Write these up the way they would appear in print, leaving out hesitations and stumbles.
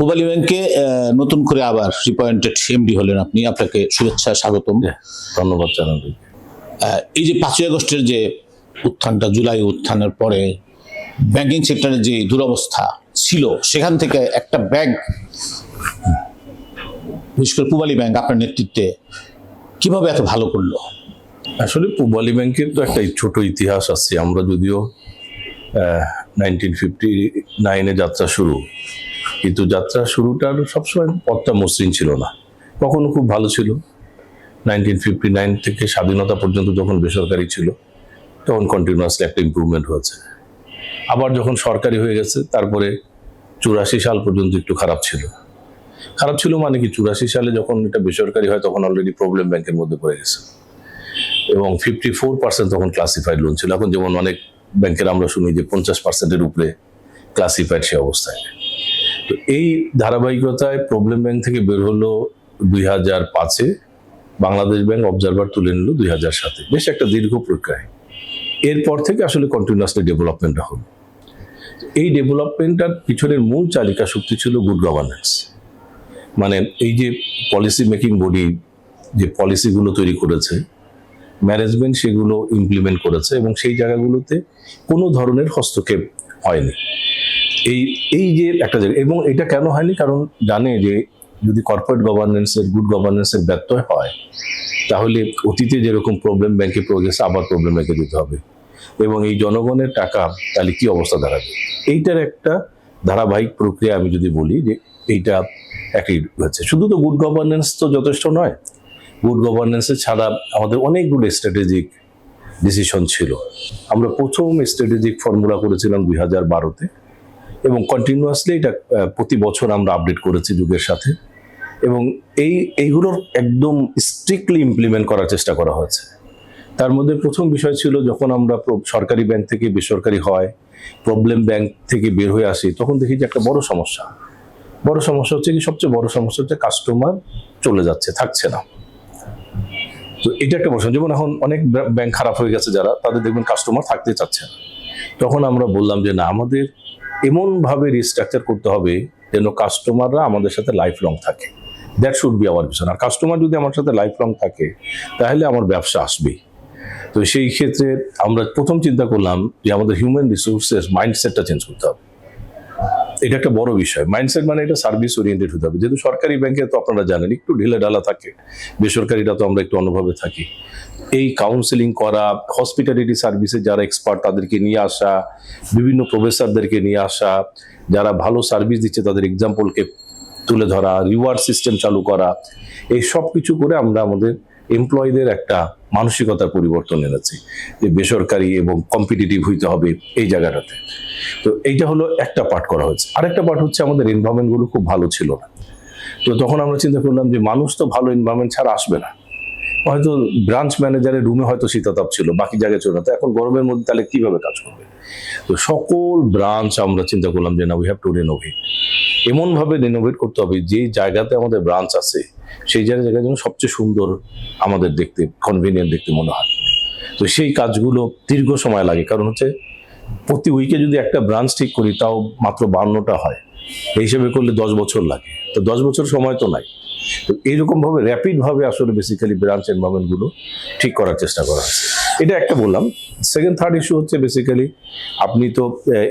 পূবালী ব্যাংকে নতুন করে আবার রিপয়েন্টেড এমডি হলেন আপনি, আপনাকে শুভেচ্ছা, স্বাগতম। ধন্যবাদ জানাবো। এই যে 5ই আগস্টের যে উত্থানটা, জুলাই উত্থানের পরে ব্যাংকিং সেক্টরের যে দুরবস্থা ছিল, সেখান থেকে একটা ব্যাংক, বিশেষ করে পূবালী ব্যাংক আপনার নেতৃত্বে কিভাবে এত ভালো করলো? আসলে পূবালী ব্যাংকের তো একটা ছোট ইতিহাস আছে। আমরা যদিও 1959-এ যাত্রা শুরু, কিন্তু যাত্রা শুরুটার সবসময় পথটা মসৃণ ছিল না, কখনো খুব ভালো ছিল। 1959 থেকে স্বাধীনতা পর্যন্ত যখন বেসরকারি ছিল তখন কন্টিনিউয়াসলি একটা ইমপ্রুভমেন্ট হয়েছে। আবার যখন সরকারি হয়ে গেছে তারপরে 84 সাল পর্যন্ত একটু খারাপ ছিল। মানে কি, 84 সালে যখন এটা বেসরকারি হয় তখন অলরেডি প্রবলেম ব্যাংকের মধ্যে পড়ে গেছে এবং 54% তখন ক্লাসিফাইড লোন ছিল। এখন যেমন অনেক ব্যাংকের আমরা শুনি যে 50%-এর উপরে ক্লাসিফাইড, সে অবস্থায়। তো এই ধারাবাহিকতায় প্রবলেম ব্যাংক থেকে বের হলো 2005-এ, বাংলাদেশ ব্যাংক অবজারভার তুলে নিল 2007-এ। বেশ একটা দীর্ঘ প্রক্রিয়ায় এরপর থেকে আসলে কন্টিনিউয়াসলি ডেভেলপমেন্টটা হলো। এই ডেভেলপমেন্টটার পিছনের মূল চালিকা শক্তি ছিল গুড গভর্নেন্স। মানে এই যে পলিসি মেকিং বডি যে পলিসিগুলো তৈরি করেছে, ম্যানেজমেন্ট সেগুলো ইমপ্লিমেন্ট করেছে এবং সেই জায়গাগুলোতে কোনো ধরনের হস্তক্ষেপ হয়নি। এই যে একটা জায়গা, এবং এটা কেন হয়নি, কারণ জানে যে যদি কর্পোরেট গভর্নেন্সের, গুড গভর্নেন্সের ব্যত্যয় হয় তাহলে অতীতে যেরকম প্রবলেম ব্যাংকে পড়ে গেছে আবার প্রবলেম ব্যাংকে দিতে হবে, এবং এই জনগণের টাকা তাহলে কি অবস্থা দাঁড়াবে। এইটার একটা ধারাবাহিক প্রক্রিয়া আমি যদি বলি যে এইটা একই হচ্ছে। শুধু তো গুড গভর্নেন্স তো যথেষ্ট নয়, গুড গভর্নেন্সের ছাড়া আমাদের অনেকগুলো স্ট্র্যাটেজিক ডিসিশন ছিল। আমরা প্রথম স্ট্র্যাটেজিক ফর্মুলা করেছিলাম 2012-তে এবং কন্টিনিউয়াসলি এটা প্রতি বছর আমরা আপডেট করেছি যুগের সাথে, এবং এইগুলোর একদম স্ট্রিক্টলি ইমপ্লিমেন্ট করার চেষ্টা করা হয়েছে। তার মধ্যে প্রথম বিষয় ছিল, যখন আমরা সরকারি ব্যাংক থেকে বেসরকারি হয়, প্রবলেম ব্যাংক থেকে বের হয়ে আসি, তখন দেখি যে একটা বড় সমস্যা হচ্ছে কি, সবচেয়ে বড় সমস্যা হচ্ছে কাস্টমার চলে যাচ্ছে, থাকছে না। তো এটা একটা বড়, যেমন এখন অনেক ব্যাংক খারাপ হয়ে গেছে যারা, তাদের দেখবেন কাস্টমার থাকতে চাচ্ছে না। তখন আমরা বললাম যে না, আমাদের এমনভাবে রিস্ট্রাকচার করতে হবে যেন কাস্টমাররা আমাদের সাথে লাইফ লং থাকে। That should be our vision. আর কাস্টমার যদি আমার সাথে লাইফ লং থাকে তাহলে আমার ব্যবসা আসবেই। তো সেই ক্ষেত্রে আমরা প্রথম চিন্তা করলাম যে আমাদের হিউম্যান রিসোর্সেস মাইন্ডসেটটা চেঞ্জ করতে হবে। এটা একটা বড় বিষয়। মাইন্ডসেট মানে এটা সার্ভিস ওরিয়েন্টেড হতে হবে। যেহেতু সরকারি ব্যাংকে তো আপনারা জানেন একটু ঢিলে ঢালা থাকে, বেসরকারিটা তো আমরা একটু অন্যভাবে থাকি। এই কাউন্সেলিং করা, হসপিটালিটি সার্ভিসে যারা এক্সপার্ট তাদেরকে নিয়ে আসা, বিভিন্ন প্রফেসরদেরকে নিয়ে আসা, যারা ভালো সার্ভিস দিচ্ছে তাদের এক্সাম্পলকে তুলে ধরা, রিওয়ার্ড সিস্টেম চালু করা, এই সব কিছু করে আমরা আমাদের এমপ্লয়ীদের একটা মানসিকতার পরিবর্তন এনেছি যে বেসরকারি এবং কম্পিটিটিভ হইতে হবে এই জায়গাটাতে। তো এইটা হলো একটা পার্ট করা হয়েছে। আরেকটা পার্ট হচ্ছে আমাদের এনভায়রনমেন্টগুলো খুব ভালো ছিল না। তো তখন আমরা চিন্তা করলাম যে মানুষ তো ভালো এনভায়রনমেন্ট ছাড়া আসবে না। হয়তো ব্রাঞ্চ ম্যানেজারের রুমে হয়তো শীতাতাপ ছিল, বাকি জায়গায় ছিল না, তো এখন গরমের মধ্যে তাহলে কিভাবে কাজ করবে। তো সকল ব্রাঞ্চ আমরা চিন্তা করলাম যে না, উই হ্যাভ টু রিনোভেট। এমনভাবে রিনোভেট করতে হবে যে জায়গাতে আমাদের ব্রাঞ্চ আছে সেই জায়গায় যেন সবচেয়ে সুন্দর আমাদের দেখতে, কনভিনিয়েন্ট দেখতে মনে হয়। তো সেই কাজগুলো দীর্ঘ সময় লাগে, কারণ হচ্ছে প্রতি উইকে যদি একটা ব্রাঞ্চ ঠিক করি তাও মাত্র 52টা হয়, এই হিসেবে করলে 10 বছর লাগে। তো 10 বছর সময় তো নাই। তো এইরকমভাবে র্যাপিডভাবে আসলে বেসিক্যালি ব্রাঞ্চ এনভায়রনমেন্টগুলো ঠিক করার চেষ্টা করা হচ্ছে। এটা একটা বললাম। সেকেন্ড থার্ড ইস্যু হচ্ছে বেসিক্যালি, আপনি তো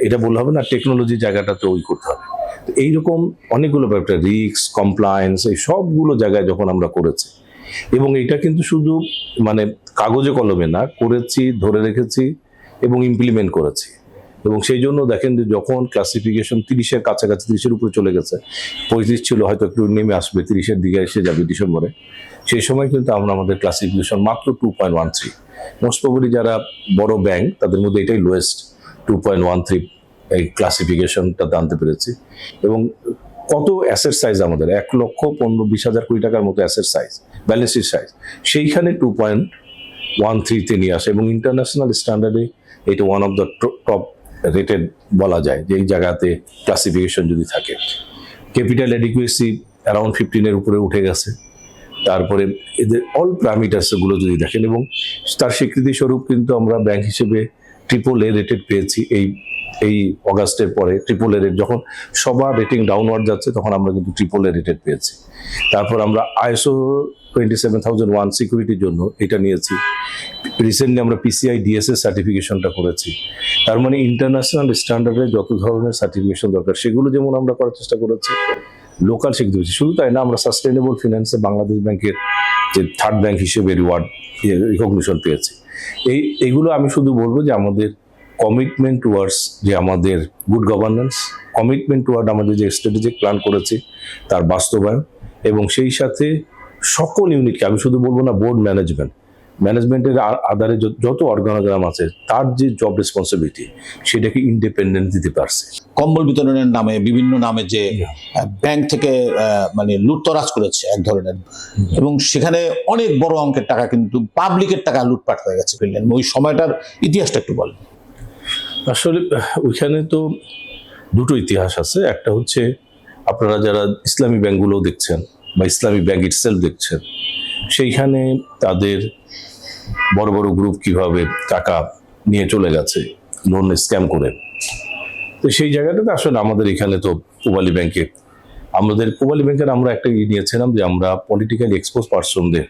এটা বললে হবে না, টেকনোলজি জায়গাটাতে ওই করতে হবে। তো এইরকম অনেকগুলো ব্যাপার, রিস্ক, কমপ্লায়েন্স, এই সবগুলো জায়গায় যখন আমরা করেছি, এবং এটা কিন্তু শুধু মানে কাগজে কলমে না, করেছি, ধরে রেখেছি এবং ইমপ্লিমেন্ট করেছি। এবং সেই জন্য দেখেন যে যখন ক্লাসিফিকেশন 30-এর কাছাকাছি, 30-এর উপরে চলে গেছে, 35 ছিল, হয়তো একটু নেমে আসবে, 30-এর দিকে এসে যাবে ডিসেম্বরে, সেই সময় কিন্তু আমরা আমাদের ক্লাসিফিকেশন মাত্র 2.13। মোস্ট প্রবাবলি যারা বড় ব্যাংক তাদের মধ্যে এটাই লোয়েস্ট, 2.13 এই ক্লাসিফিকেশনটা আনতে পেরেছি। এবং কত অ্যাসেট সাইজ আমাদের, 1,15,20,000 কোটি টাকার মতো asset size, balance sheet size, সেইখানে 2.13-তে নিয়ে আসে। এবং ইন্টারন্যাশনাল স্ট্যান্ডার্ডে এটা one of the top rated বলা যায় যে এই জায়গাতে ক্লাসিফিকেশন যদি থাকে। ক্যাপিটাল এডিকুয়েসি অ্যারাউন্ড 15-এর উপরে উঠে গেছে। তারপরে এদের অল প্যারামিটার্সগুলো যদি দেখেন, এবং তার স্বীকৃতি স্বরূপ কিন্তু আমরা ব্যাংক হিসেবে AAA রেটেড পেয়েছি এই এই অগাস্টের পরে ট্রিপল এ রেট, যখন সবার রেটিং ডাউনওয়ার্ড যাচ্ছে তখন আমরা কিন্তু ট্রিপল এ রেটেড পেয়েছি। তারপর আমরা ISO 27001 সিকিউরিটির জন্য এটা নিয়েছি। রিসেন্টলি আমরা PCI DSS সার্টিফিকেশনটা করেছি। তার মানে ইন্টারন্যাশনাল স্ট্যান্ডার্ডে যত ধরনের সার্টিফিকেশন দরকার সেগুলো যেমন আমরা করার চেষ্টা করেছি, লোকাল শিখতে পেরেছি। শুধু তাই না, আমরা সাস্টেনেবল ফিন্যান্সে বাংলাদেশ ব্যাংকের যে থার্ড ব্যাংক হিসেবে রিওয়ার্ড রিকগনিশন পেয়েছি। এইগুলো আমি শুধু বলবো যে আমাদের কমিটমেন্ট টুয়ার্ডস যে আমাদের গুড গভর্নেন্স, কমিটমেন্ট টুয়ার্ড আমাদের যে স্ট্র্যাটেজিক প্ল্যান করেছি তার বাস্তবায়ন, এবং সেই সাথে সকল ইউনিটকে, আমি শুধু বলবো না বোর্ড ম্যানেজমেন্টের আধারে যত অর্গানোগ্রাম আছে তার যে জব রেসপন্সিবিলিটি সেটাকে ইন্ডিপেন্ডেন্ট দিতে পারছে। কম্বল বিতরণের নামে বিভিন্ন নামে যে ব্যাংক থেকে মানে লুটতরাজ করেছে এক ধরনের, এবং সেখানে অনেক বড় অঙ্কের টাকা কিন্তু পাবলিকের টাকা লুটপাট হয়ে গেছে ফিরলেন, ওই সময়টার ইতিহাসটা একটু বলেন। আসলে ওইখানে তো দুটো ইতিহাস আছে। একটা হচ্ছে আপনারা যারা ইসলামী ব্যাংকগুলো দেখছেন বা ইসলামী ব্যাংক ইটসেলফ দেখছেন, সেইখানে তাদের বড় বড় গ্রুপ কিভাবে টাকা নিয়ে চলে গেছে লোন স্ক্যাম করে। তো সেই জায়গাটাতে আসলে আমাদের এখানে তো পূবালী ব্যাংকের আমরা একটা নিয়েছিলাম যে আমরা পলিটিক্যালি এক্সপোজ পার্সনদের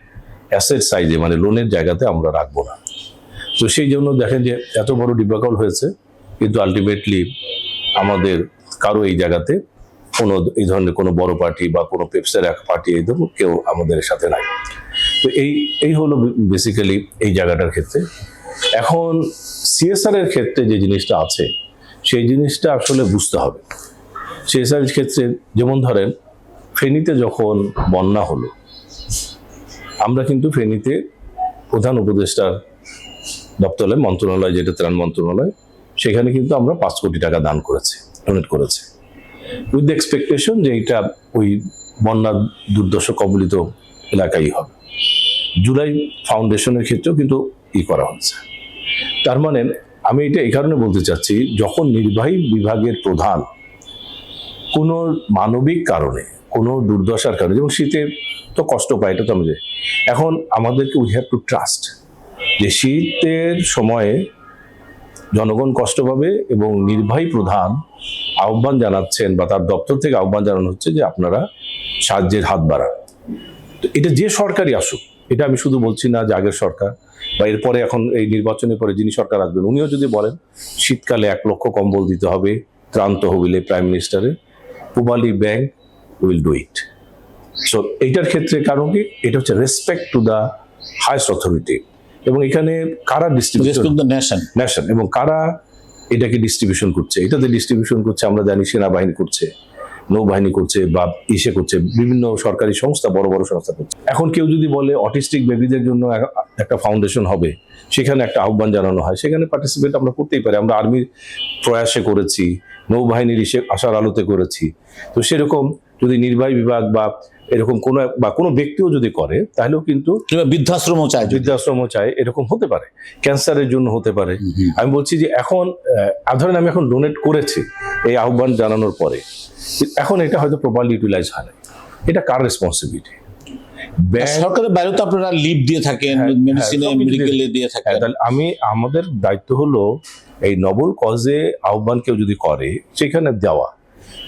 অ্যাসেট সাইজে মানে লোনের জায়গাতে আমরা রাখবো না। তো সেই জন্য দেখেন যে এত বড় ডিবাকল হয়েছে, কিন্তু আলটিমেটলি আমাদের কারো এই জায়গাতে কোনো এই ধরনের কোনো বড় পার্টি বা কোনো পেপসের এক পার্টি এই ধরুন কেউ আমাদের সাথে নাই। তো এই হলো বেসিক্যালি এই জায়গাটার ক্ষেত্রে। এখন CSR এর ক্ষেত্রে যে জিনিসটা আছে সেই জিনিসটা আসলে বুঝতে হবে। CSR এর ক্ষেত্রে যেমন ধরেন ফেনীতে যখন বন্যা হলো, আমরা কিন্তু ফেনীতে প্রধান উপদেষ্টার দপ্তরে মন্ত্রণালয়, যেটা ত্রাণ মন্ত্রণালয়, সেখানে কিন্তু আমরা 5 কোটি টাকা দান করেছি, ডোনেট করেছি, উইথ দ্য এক্সপেকটেশন যে এটা ওই বন্যা দুর্দশ কবলিত এলাকায় হবে। জুলাই ফাউন্ডেশনের ক্ষেত্রেও কিন্তু করা হচ্ছে। তার মানে আমি এটা এই কারণে বলতে চাচ্ছি, যখন নির্বাহী বিভাগের প্রধান কোনো মানবিক কারণে, কোনো দুর্দশার কারণে, যেমন শীতে তো কষ্ট পায়, এটা তো আমি এখন আমাদেরকে উই হ্যাভ টু ট্রাস্ট যে শীতের সময়ে জনগণ কষ্ট পাবে এবং নির্বাহী প্রধান আহ্বান জানাচ্ছেন বা তার দপ্তর থেকে আহ্বান জানানো হচ্ছে যে আপনারা সাহায্যের হাত বাড়ান। তো এটা যে সরকারই আসুক, এটা আমি শুধু বলছি না যে আগের সরকার বা এরপরে এখন এই নির্বাচনের পরে যিনি সরকার আসবেন উনিও যদি বলেন শীতকালে 1 লক্ষ কম্বল দিতে হবে ত্রাণ তহবিলে প্রাইম মিনিস্টারের, Pubali bank will do it. So এইটার ক্ষেত্রে কারণ কি, এটা হচ্ছে respect to the highest authority, এবং এখানে কারা নেশন এবং কারা এটাকে ডিস্ট্রিবিউশন করছে, এটাতে ডিস্ট্রিবিউশন করছে আমরা জানি সেনাবাহিনী করছে, নৌবাহিনী করছে বা করছে, বিভিন্ন সরকারি সংস্থা, বড় বড় সংস্থা করছে। এখন কেউ যদি বলে অটিস্টিক বেবিদের জন্য একটা ফাউন্ডেশন হবে, সেখানে একটা আহ্বান জানানো হয়, সেখানে পার্টিসিপেট আমরা করতেই পারি। আমরা আর্মির প্রয়াসে করেছি, নৌবাহিনীর আশার আলোতে করেছি। তো সেরকম যদি নির্বাহী বিভাগ বা এরকম কোনো ব্যক্তিও যদি করে, তাহলেও কিন্তু বৃদ্ধাশ্রমও চায়, এরকম হতে পারে, ক্যান্সারের জন্য হতে পারে। আমি বলছি যে এখন ধরেন আমি এখন ডোনেট করেছি এই আহ্বান জানানোর পরে, এখন এটা হয়তো প্রপারলি ইউটিলাইজ হয় না, এটা কার রেসপন্সিবিলিটি? সরকারের বাইরে তো আপনারা লিভ দিয়ে থাকেন, মেডিসিনে মেডিকেলে দিয়ে থাকেন। তাহলে আমাদের দায়িত্ব হলো এই নবল কজে আহ্বান কেউ যদি করে সেখানে দেওয়া,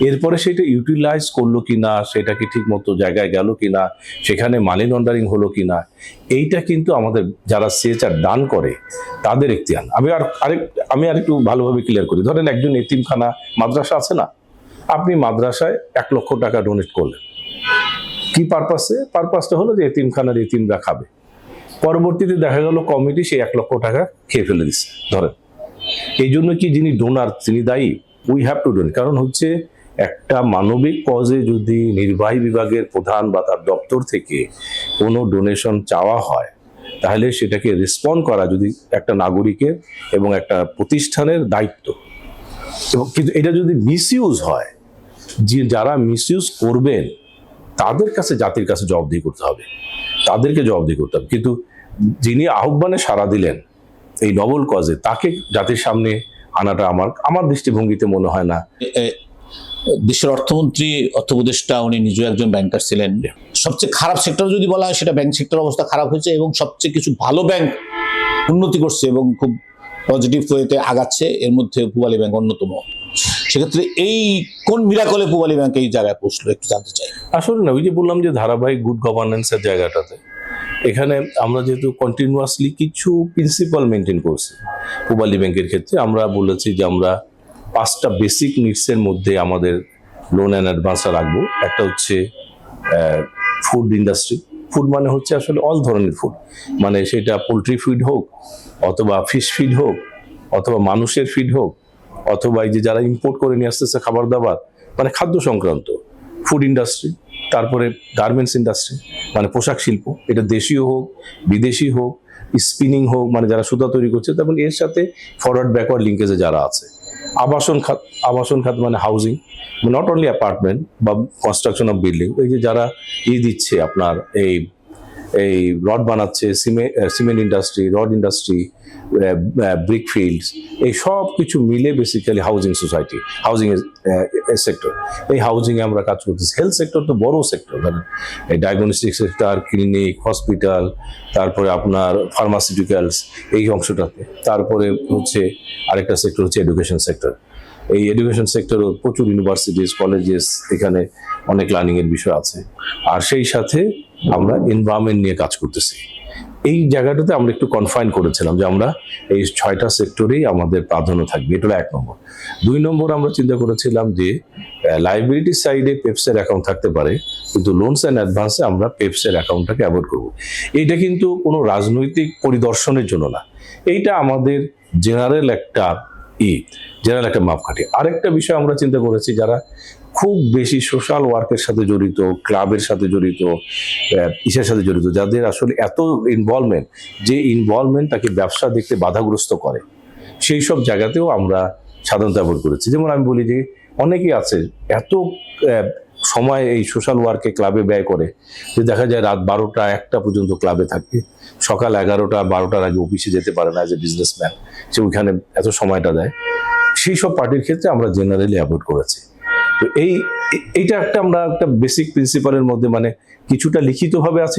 এরপরে সেটা ইউটিলাইজ করলো কিনা, সেটা কি ঠিক মতো জায়গায় গেল কিনা, সেখানে মানি লন্ডারিং হলো কিনা, এইটা কিন্তু আমাদের যারা CSR দান করে তাদের এখতিয়ার। আমি আরেকটু ভালোভাবে ক্লিয়ার করি। ধরেন একজন এতিমখানা মাদ্রাসা আছে না, আপনি মাদ্রাসায় 1 লক্ষ টাকা ডোনেট করলেন, কি পারপাসটা হলো যে এতিমখানার এতিমরা খাবে। পরবর্তীতে দেখা গেল কমিটি সেই 1 লক্ষ টাকা খেয়ে ফেলে দিচ্ছে ধরেন, এই জন্য কি যিনি ডোনার তিনি দায়ী? We have to donate. কারণ হচ্ছে একটা মানবিক কজে যদি নির্বাহী বিভাগের প্রধান বা তার দপ্তর থেকে কোনো ডোনেশন চাওয়া হয়, তাহলে সেটাকে রেসপন্ড করা যদি একটা নাগরিকের এবং একটা প্রতিষ্ঠানের দায়িত্ব। এবং কিন্তু এটা যদি মিসইউজ হয়, যারা মিসইউজ করবেন তাদের কাছে, জাতির কাছে জবাবদিহি করতে হবে, তাদেরকে জবাবদিহি করতে হবে। কিন্তু যিনি আহ্বানে সাড়া দিলেন এই নবল কজে, তাকে জাতির সামনে আনাটা আমার দৃষ্টিভঙ্গিতে মনে হয় না। দেশের অর্থমন্ত্রী, অর্থ উপদেষ্টা, উনি নিজেও একজন ব্যাংকার ছিলেন। সবচেয়ে খারাপ সেক্টর যদি বলা হয় সেটা ব্যাংক সেক্টর অবস্থা খারাপ হয়েছে, এবং সবচেয়ে কিছু ভালো ব্যাংক উন্নতি করছে এবং খুব পজিটিভ ওয়েতে আগাচ্ছে, এর মধ্যে পূবালী ব্যাংক অন্যতম। সেক্ষেত্রে এই কোন মিরাকলে পূবালী ব্যাংক এই জায়গায় পৌঁছলো একটু জানতে চাই। আসলে না, ওই যে বললাম যে ধারাবাহিক গুড গভর্নেন্সের জায়গাটাতে এখানে আমরা যেহেতু কন্টিনিউয়াসলি কিছু প্রিন্সিপাল মেনটেন করছি পূবালী ব্যাংকের ক্ষেত্রে, আমরা বলেছি যে আমরা 5টা বেসিক নিডসের মধ্যে আমাদের লোন অ্যান্ড অ্যাডভান্সটা রাখবো। একটা হচ্ছে ফুড ইন্ডাস্ট্রি। ফুড মানে হচ্ছে আসলে অল ধরনের ফুড, মানে সেটা পোলট্রি ফিড হোক, অথবা ফিশ ফিড হোক, অথবা মানুষের ফিড হোক, অথবা এই যে যারা ইম্পোর্ট করে নিয়ে আসতেছে খাবার দাবার, মানে খাদ্য সংক্রান্ত ফুড ইন্ডাস্ট্রি। তারপরে গার্মেন্টস ইন্ডাস্ট্রি, মানে পোশাক শিল্প, এটা দেশীয় হোক বিদেশি হোক, স্পিনিং হোক, মানে যারা সুতা তৈরি করছে, তারপরে এর সাথে ফরওয়ার্ড ব্যাকওয়ার্ড লিঙ্কেজে যারা আছে। আবাসন খাত মানে হাউজিং, নট অনলি অ্যাপার্টমেন্ট বা কনস্ট্রাকশন অফ বিল্ডিং, এই যে যারা দিচ্ছে আপনার এই রড বানাচ্ছে, cement industry, rod industry, brick fields, এই সব কিছু মিলে basically housing society, housing sector. এই হাউজিংয়ে আমরা কাজ করতেছি। হেলথ সেক্টর তো বড় সেক্টর, ধরেন এই ডায়াগনস্টিক সেক্টর, ক্লিনিক, হসপিটাল, তারপরে আপনার ফার্মাসিউটিক্যালস, এই অংশটাতে। তারপরে হচ্ছে আরেকটা সেক্টর হচ্ছে এডুকেশন সেক্টর। এই এডুকেশন সেক্টরও প্রচুর ইউনিভার্সিটিস, কলেজেস, এখানে অনেক লার্নিংয়ের বিষয় আছে। আর সেই সাথে আমরা এনভায়রনমেন্ট নিয়ে কাজ করতেছি। এই জায়গাটাতে আমরা একটু কনফাইন করেছিলাম যে আমরা এই 6টা সেক্টরেই আমাদের প্রাধান্য থাকবে, এটা হলো 1 নম্বর। 2 নম্বর আমরা চিন্তা করেছিলাম যে লাইবিলিটি সাইডে পেপসের অ্যাকাউন্ট থাকতে পারে, কিন্তু লোনস অ্যান্ড অ্যাডভান্সে আমরা পেপসের অ্যাকাউন্টটাকে অ্যাভয়েড করব। এইটা কিন্তু কোনো রাজনৈতিক পরিদর্শনের জন্য না, এইটা আমাদের জেনারেল একটা মাপকাঠি। আরেকটা বিষয় আমরা চিন্তা করেছি, যারা খুব বেশি সোশ্যাল ওয়ার্কের সাথে জড়িত, ক্লাবের সাথে জড়িত, ইসের সাথে জড়িত, যাদের আসলে এত ইনভলভমেন্ট, যে ইনভলভমেন্ট তাকে ব্যবসা দেখতে বাধাগ্রস্ত করে, সেই সব জায়গাতেও আমরা সাধারণত অ্যাভয়েড করেছি। যেমন আমি বলি যে অনেকেই আছে এত সময় এই সোশ্যাল ওয়ার্কে ক্লাবে ব্যয় করে যে দেখা যায় রাত 12টা 1টা পর্যন্ত ক্লাবে থাকে, সকাল 11টা 12টার আগে অফিসে যেতে পারে না। এজ এ বিজনেসম্যান সে ওইখানে এত সময়টা দেয়। সেই সব পার্টির ক্ষেত্রে আমরা জেনারেলি অ্যাভয়েড করেছি। তো এইটা আমরা একটা বেসিক প্রিন্সিপালের মধ্যে, মানে কিছুটা লিখিতভাবে আছে,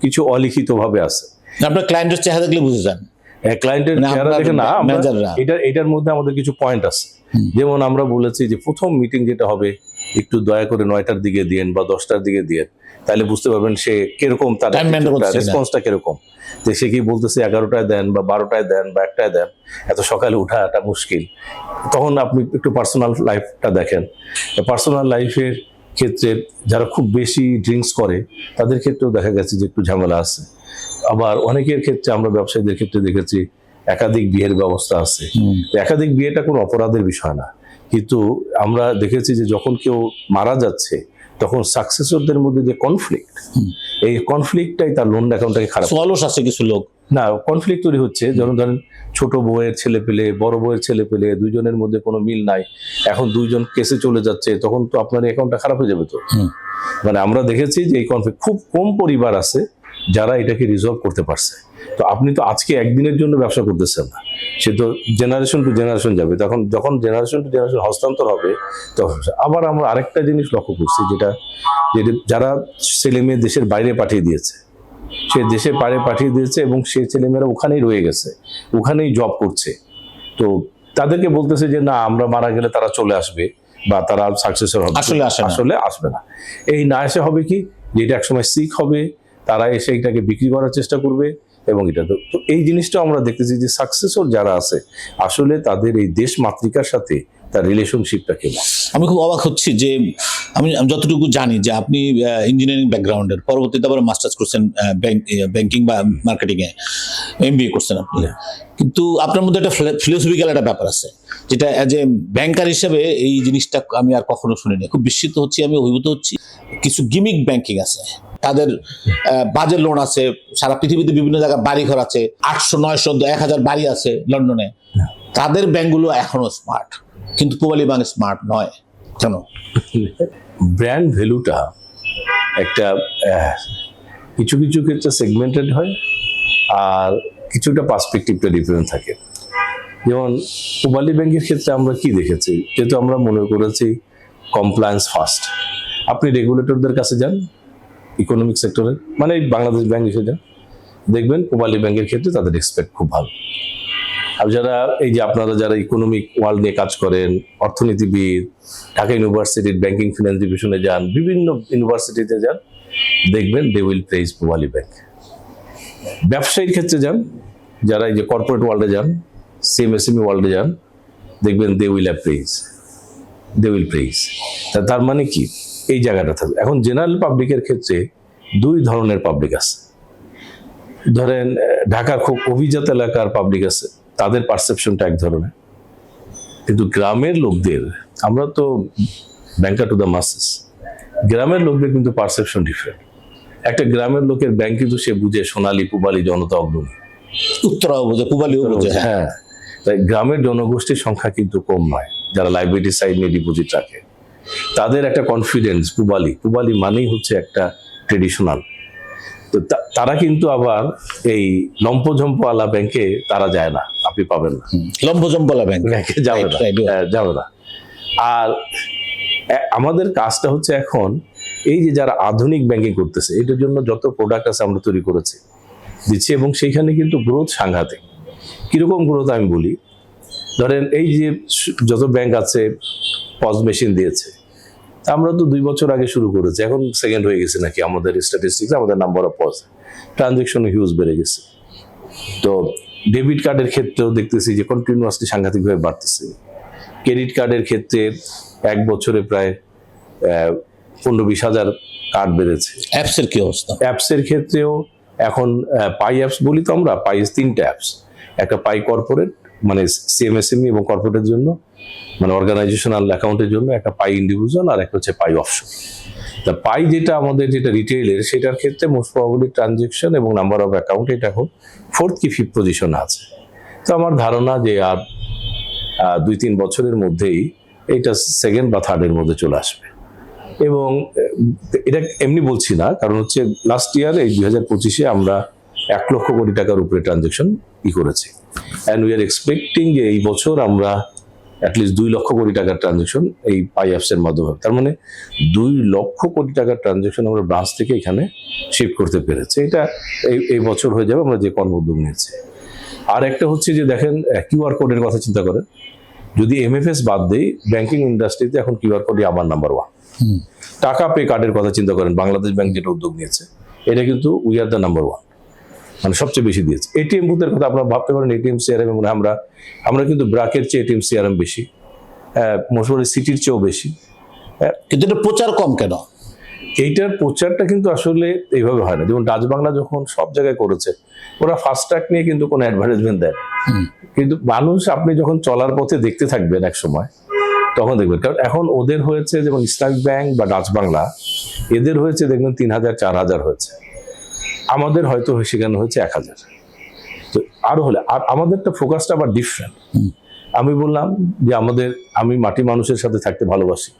কিছু অলিখিতভাবে আছে। আপনার ক্লায়েন্টের চেহারা দেখলে বুঝে যান, ক্লায়েন্টের চেহারা দেখে না, এটার মধ্যে আমাদের কিছু পয়েন্ট আছে। যেমন আমরা বলেছি যে প্রথম মিটিং যেটা হবে একটু দয়া করে 9টার দিকে দিয়েন বা 10টার দিকে দিয়েন, তাহলে বুঝতে পারবেন সে কিরকম, তার রেসপন্সটা কিরকম। যে সে কি বলতেছে 11টায় দেন বা 12টায় দেন বা 1টায় দেন, এত সকালে ওঠাটা মুশকিল। তখন আপনি একটু পার্সোনাল লাইফটা দেখেন। পার্সোনাল লাইফের ক্ষেত্রে যারা খুব বেশি ড্রিঙ্কস করে তাদের ক্ষেত্রেও দেখা গেছে যে একটু ঝামেলা আছে। আবার অনেকের ক্ষেত্রে আমরা ব্যবসায়ীদের ক্ষেত্রে দেখেছি একাধিক বিয়ের ব্যবস্থা আছে। একাধিক বিয়েটা কোনো অপরাধের বিষয় না, কিন্তু আমরা দেখেছি যে যখন কেউ মারা যাচ্ছে তখন সাকসেসরদের মধ্যে যে কনফ্লিক্ট, এই কনফ্লিক্টটাই তার লোন অ্যাকাউন্টটাকে খারাপ। অলস আছে কিছু লোক, না কনফ্লিক্ট তৈরি হচ্ছে। যেমন ধরেন ছোট বউয়ের ছেলে পেলে, বড় বউয়ের ছেলে পেলে, দুইজনের মধ্যে কোনো মিল নাই, এখন দুইজন কেসে চলে যাচ্ছে, তখন তো আপনার অ্যাকাউন্টটা খারাপ হয়ে যাবে। তো মানে আমরা দেখেছি যে এই কনফ্লিক্ট খুব কম পরিবার আছে যারা এটাকে রিজলভ করতে পারছে। তো আপনি তো আজকে একদিনের জন্য ব্যবসা করতেছেন না, সে তো জেনারেশন টু জেনারেশন যাবে। যখন জেনারেশন টু জেনারেশন হস্তান্তর হবে তখন। আবার আমরা আরেকটা জিনিস লক্ষ্য করছি, যেটা যারা ছেলে মেয়ে দেশের বাইরে পাঠিয়ে দিয়েছে, সে দেশের বাইরে পাঠিয়ে দিয়েছে এবং সে ছেলেমেয়েরা ওখানেই রয়ে গেছে, ওখানেই জব করছে। তো তাদেরকে বলতেছে যে না, আমরা মারা গেলে তারা চলে আসবে বা তারা সাকসেসর হবে, আসলে আসবে না। এই না এসে হবে কি, যেটা একসময় সিক হবে, তারা এসে এটাকে বিক্রি করার চেষ্টা করবে। এবং এটা তো এই জিনিসটা আমরা দেখতেছি যে সাকসেসর যারা আছে আসলে তাদের এই দেশ মাতৃকার সাথে তার রিলেশনশিপটা কেমন। আমি খুব অবাক হচ্ছি যে আমি যতটুকু জানি যে আপনি ইঞ্জিনিয়ারিং ব্যাকগ্রাউন্ডের, পরবর্তীতে আবার মাস্টার্স করছেন ব্যাংকিং বা মার্কেটিং এ MBA করছেন আপনি, কিন্তু আপনার মধ্যে একটা ফিলোসফিক্যাল একটা ব্যাপার আছে, যেটা এজ এ ব্যাংকার হিসেবে এই জিনিসটা আমি আর কখনো শুনিনি। খুব বিস্মিত হচ্ছি, আমি অভিভূত হচ্ছি। কিছু গিমিক ব্যাংকিং আছে, তাদের বাজেট লোন আছে, সারা পৃথিবীতে বিভিন্ন জায়গায় বাড়ি ঘর আছে, 800 900 1000 বাড়ি আছে লন্ডনে। তাদের ব্যাংকগুলো এখনো স্মার্ট, কিন্তু পূবালী ব্যাংক স্মার্ট নয় কেন? ব্র্যান্ড ভ্যালুটা একটা কিছু কিছু ক্ষেত্রে সেগমেন্টেড হয়, আর কিছুটা পার্সপেক্টিভটা ডিফারেন্ট থাকে। যেমন পূবালী ব্যাংকের ক্ষেত্রে আমরা কি দেখেছি, যেহেতু আমরা মনে করেছি কমপ্লায়েন্স ফার্স্ট। আপনি রেগুলেটরদের কাছে যান ইকোনমিক সেক্টরে, মানে বাংলাদেশ ব্যাংক এসে যান, দেখবেন পূবালী ব্যাংকের ক্ষেত্রে তাদের এক্সপেক্ট খুব ভালো। আর যারা এই যে আপনারা যারা ইকোনমিক ওয়ার্ল্ড নিয়ে কাজ করেন, অর্থনীতিবিদ, ঢাকা ইউনিভার্সিটির ব্যাংকিং ফিনান্স ডিভিশনে যান, বিভিন্ন ইউনিভার্সিটিতে যান, দেখবেন they will praise Pubali bank. ব্যবসায়ীর ক্ষেত্রে যান, যারা এই যে কর্পোরেট ওয়ার্ল্ডে যান, এসএমই ওয়ার্ল্ডে যান, দেখবেন দে উইল প্রেইজ। তার মানে কি, এই জায়গাটা থাকবে। এখন জেনারেল পাবলিকের ক্ষেত্রে দুই ধরনের পাবলিক আছে। ধরেন ঢাকার খুব অভিজাত এলাকার পাবলিক আছে, তাদের পারসেপশনটা এক ধরনের, কিন্তু গ্রামের লোকদের, আমরা তো ব্যাংকার টু দ্য মাসেস, গ্রামের লোকদের কিন্তু পারসেপশন ডিফারেন্ট। একটা গ্রামের লোকের ব্যাংক কিন্তু সে বুঝে সোনালী, পূবালী, জনতা, অগ্রণী, উত্তরাও বোঝে, পূবালীও বোঝে। হ্যাঁ, তাই গ্রামের জনগোষ্ঠীর সংখ্যা কিন্তু কম নয় যারা লাইবিলিটি সাইড নিয়ে ডিপোজিট রাখে। তাদের একটা কনফিডেন্স, পূবালী মানেই হচ্ছে একটা ট্রেডিশনাল। তো তারা কিন্তু আবার এই লম্পঝম্পওয়ালা ব্যাংকে তারা যায় না, আপনি পাবেন না। লম্বজম্বলা ব্যাংক ব্যাংকে যাবে না, যাবে না। আর আমাদের কাজটা হচ্ছে এখন এই যে যারা আধুনিক ব্যাংকিং করতেছে, এটার জন্য যত প্রোডাক্ট আছে আমরা তৈরি করেছি, দিচ্ছি, এবং সেইখানে কিন্তু গ্রোথ সাংঘাতিক। কিরকম গ্রোথ আমি বলি, ধরেন এই যে যত ব্যাংক আছে পজ মেশিন দিয়েছে, আমরা তো 2 বছর আগে শুরু করেছি, এখন সেকেন্ড হয়ে গেছে নাকি আমাদের স্ট্যাটিস্টিক্স, আমাদের number of POS, transaction huge বেড়ে গেছে। তো ডেবিট কার্ডের ক্ষেত্রেও দেখতেছি যে কন্টিনিউয়াসলি সাংঘাতিকভাবে বাড়তেছে। ক্রেডিট কার্ডের ক্ষেত্রে 1 বছরে প্রায় 15-20 হাজার কার্ড বেড়েছে। অ্যাপসের কি অবস্থা? অ্যাপসের ক্ষেত্রেও এখন পাই অ্যাপস বলি তো আমরা, পাই 3টা অ্যাপস, একটা পাই কর্পোরেট মানে সিএমএসএমই এবং কর্পোরেটের জন্য, মানে অর্গানাইজেশনাল অ্যাকাউন্টের জন্য, একটা পাই ইন্ডিভিজুয়াল, আর একটা হচ্ছে পাই অফশোর। তা পাই যেটা আমাদের যেটা রিটেইলের, সেটার ক্ষেত্রে মোস্ট প্রবাবলি ট্রানজেকশন এবং নাম্বার অফ অ্যাকাউন্ট এটা এখন 4th কি 5th পজিশনে আছে। তো আমার ধারণা যে আর 2-3 বছরের মধ্যেই এটা 2nd বা 3rd-এর মধ্যে চলে আসবে। এবং এটা এমনি বলছি না, কারণ হচ্ছে লাস্ট ইয়ার এই 2025-এ আমরা 1 লক্ষ কোটি টাকার উপরে ট্রানজেকশন করেছি, অ্যান্ড উই আর এক্সপেক্টিং যে এই বছর আমরা অ্যাটলিস্ট 2 লক্ষ কোটি টাকার ট্রানজেকশন এই পাই অ্যাপসের মাধ্যমে, তার মানে 2 লক্ষ কোটি টাকার ট্রানজেকশন আমরা ব্রাঞ্চ থেকে এখানে শিফট করতে পেরেছি। এটা এই বছর হয়ে যাবে, আমরা যে কর্ম উদ্যোগ নিয়েছি। আর একটা হচ্ছে যে দেখেন কিউআর কোডের কথা চিন্তা করেন, যদি এমএফএস বাদ দেই, ব্যাংকিং ইন্ডাস্ট্রিতে এখন কিউআর কোডই আমার নাম্বার 1। টাকা পে কার্ডের কথা চিন্তা করেন, বাংলাদেশ ব্যাংক যেটা উদ্যোগ নিয়েছে, এটা কিন্তু উই আর দ্য নাম্বার 1, মানে সবচেয়ে বেশি দিয়েছে। এটিএম বুথের কথা আপনারা ভাবতে পারেন, এটিএম সিআরএম, মানে আমরা কিন্তু ব্রাকের চেয়ে এটিএম সিআরএম বেশি, মোটামুটি সিটির চেয়েও বেশি। কিন্তু এটা প্রচার কম কেন? এইটার প্রচারটা কিন্তু আসলে এইভাবে হয় না। যেমন ডাচ বাংলা যখন সব জায়গায় করেছে, ওরা ফাস্ট ট্র্যাক নিয়ে কিন্তু কোনো অ্যাডভার্টাইজমেন্ট দেয়, কিন্তু মানুষ আপনি যখন চলার পথে দেখতে থাকবেন এক সময়, তখন দেখবেন। কারণ এখন ওদের হয়েছে যেমন ইসলামিক ব্যাংক বা ডাচ বাংলা, এদের হয়েছে দেখবেন 3000 4000 হয়েছে, আমাদের হয়তো সেখানে হয়েছে 1000। তো আরো হলে, আর আমাদেরটা ফোকাসটা আবার ডিফারেন্ট। আমি বললাম যে আমি মাটি মানুষের সাথে থাকতে ভালোবাসি।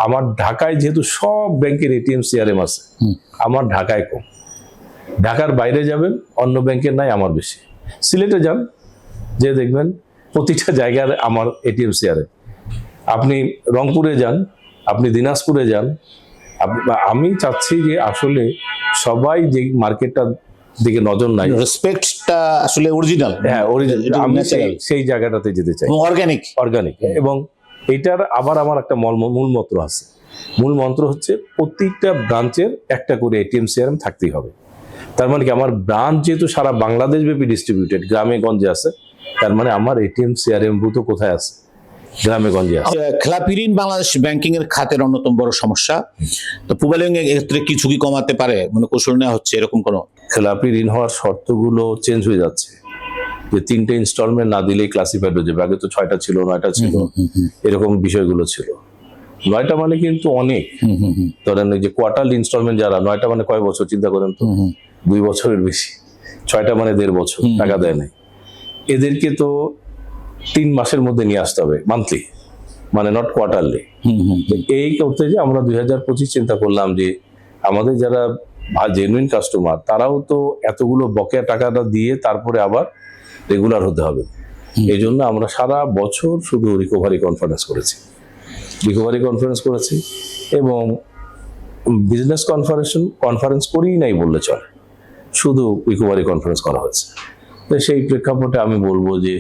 আমার ঢাকায় যেহেতু সব ব্যাংকের এটিএম সিআরএম আছে, আমার ঢাকায় কম। ঢাকার বাইরে যাবেন, অন্য ব্যাংকের নাই, আমার বেশি। সিলেটে যান, যে দেখবেন প্রতিটা জায়গার আমার এটিএম সিআরএম। আপনি রংপুরে যান, আপনি দিনাজপুরে যান, আমি চাচ্ছি যে আসলে সবাই যে মার্কেটটার দিকে নজর নাই, রেসপেক্টটা আসলে অরিজিনাল। হ্যাঁ অরিজিনাল, আমি সেই জায়গাটাতে যেতে চাই, অর্গানিক। এবং এইটার আবার আমার একটা মূল মন্ত্র আছে। মূল মন্ত্র হচ্ছে প্রত্যেকটা ব্রাঞ্চের একটা করে এটিএম সিআরএম থাকতেই হবে। তার মানে কি, আমার ব্রাঞ্চ যেহেতু সারা বাংলাদেশ ব্যাপী ডিস্ট্রিবিউটেড, গ্রামে গঞ্জে আছে, তার মানে আমার এটিএম সিআরএম বুথ কোথায় আছে? গ্রামে গঞ্জে আছে। খেলাপি ঋণ বাংলাদেশ ব্যাংকিং এর খাতের অন্যতম বড় সমস্যা। তো পূবালী ব্যাংক ক্ষেত্রে কি ঝুঁকি কমাতে পারে, মানে কৌশল নেওয়া হচ্ছে এরকম কোনো? খেলাপি ঋণ হওয়ার শর্তগুলো চেঞ্জ হয়ে যাচ্ছে, যে 3টে ইনস্টলমেন্ট না দিলেই ক্লাসিফাইড হয়ে যাবে। আগে তো 6টা ছিল, 9টা ছিল, এরকম বিষয়গুলো ছিল। 9টা মানে কিন্তু অনেক। ধরেন এই যে কোয়ার্টারলি ইনস্টলমেন্ট যারা, 9টা মানে কয় বছর চিন্তা করেন তো, 2 বছরের বেশি। 6টা মানে 1.5 বছর টাকা দেয় নাই। এদেরকে তো 3 মাসের মধ্যে নিয়ে আসতে হবে, মান্থলি, মানে নট কোয়ার্টারলি। এই করতে যে আমরা 2025 চিন্তা করলাম যে আমাদের যারা জেনুইন কাস্টমার, তারাও তো এতগুলো বকেয়া টাকাটা দিয়ে তারপরে আবার রেগুলার হতে হবে। এই জন্য আমরা সারা বছর শুধু রিকভারি কনফারেন্স করেছি এবং বিজনেস কনফারেন্স করেই নাই বললে চলে, শুধু রিকভারি কনফারেন্স করা হয়েছে। তো সেই প্রেক্ষাপটে আমি বলবো যে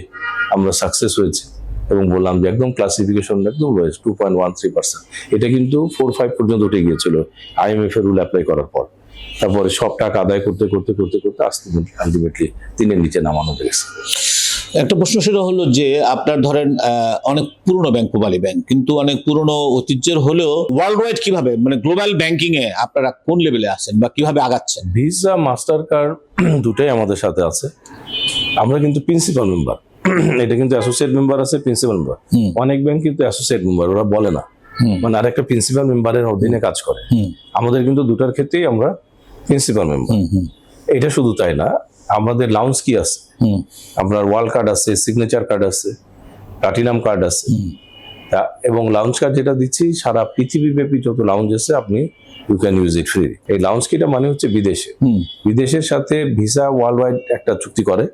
আমরা সাকসেস হয়েছি এবং বললাম যে একদম ক্লাসিফিকেশন একদম লোয়েস্ট 2.13%। এটা কিন্তু 4-5 পর্যন্ত উঠে গিয়েছিল IMF এর রুল অ্যাপ্লাই করার পর। তারপরে সব টাকা আদায় করতে করতে করতে করতে আস্তে আলটিমেটলি 3-এর নিচে নামানো হয়েছে। একটা প্রশ্ন সেটা হলো যে আপনার ধরেন অনেক পুরনো ব্যাংক পূবালী ব্যাংক, কিন্তু অনেক পুরনো ঐতিহ্যের হলেও ওয়ার্ল্ড ওয়াইড কিভাবে মানে গ্লোবাল ব্যাংকিং এ আপনারা কোন লেভেলে আছেন বা কিভাবে আগাচ্ছেন? ভিসা মাস্টার কার্ড দুটাই আমাদের সাথে আছে। আমরা কিন্তু প্রিন্সিপাল মেম্বার, এটা কিন্তু অ্যাসোসিয়েট মেম্বার আছে, প্রিন্সিপাল মেম্বার। অনেক ব্যাংক কিন্তু অ্যাসোসিয়েট মেম্বার, ওরা বলে না, মানে আরেকটা প্রিন্সিপাল মেম্বারের অধীনে কাজ করে। আমাদের কিন্তু দুটার ক্ষেত্রেই আমরা প্রিন্সিপাল মেম্বার। এটা শুধু তাই না, আমাদের লাউঞ্জ কি আছে, আপনার ওয়ার্ল্ড কার্ড আছে, সিগনেচার কার্ড আছে, প্লাটিনাম কার্ড আছে। এবং লাউঞ্জ কার্ড যেটা দিচ্ছি সারা পৃথিবীব্যাপী যত লাউঞ্জ আছে আপনি you can use it free. এই লাউঞ্জ কিটা মানে হচ্ছে বিদেশে, বিদেশের সাথে ভিসা ওয়ার্ল্ড ওয়াইড একটা চুক্তি করে,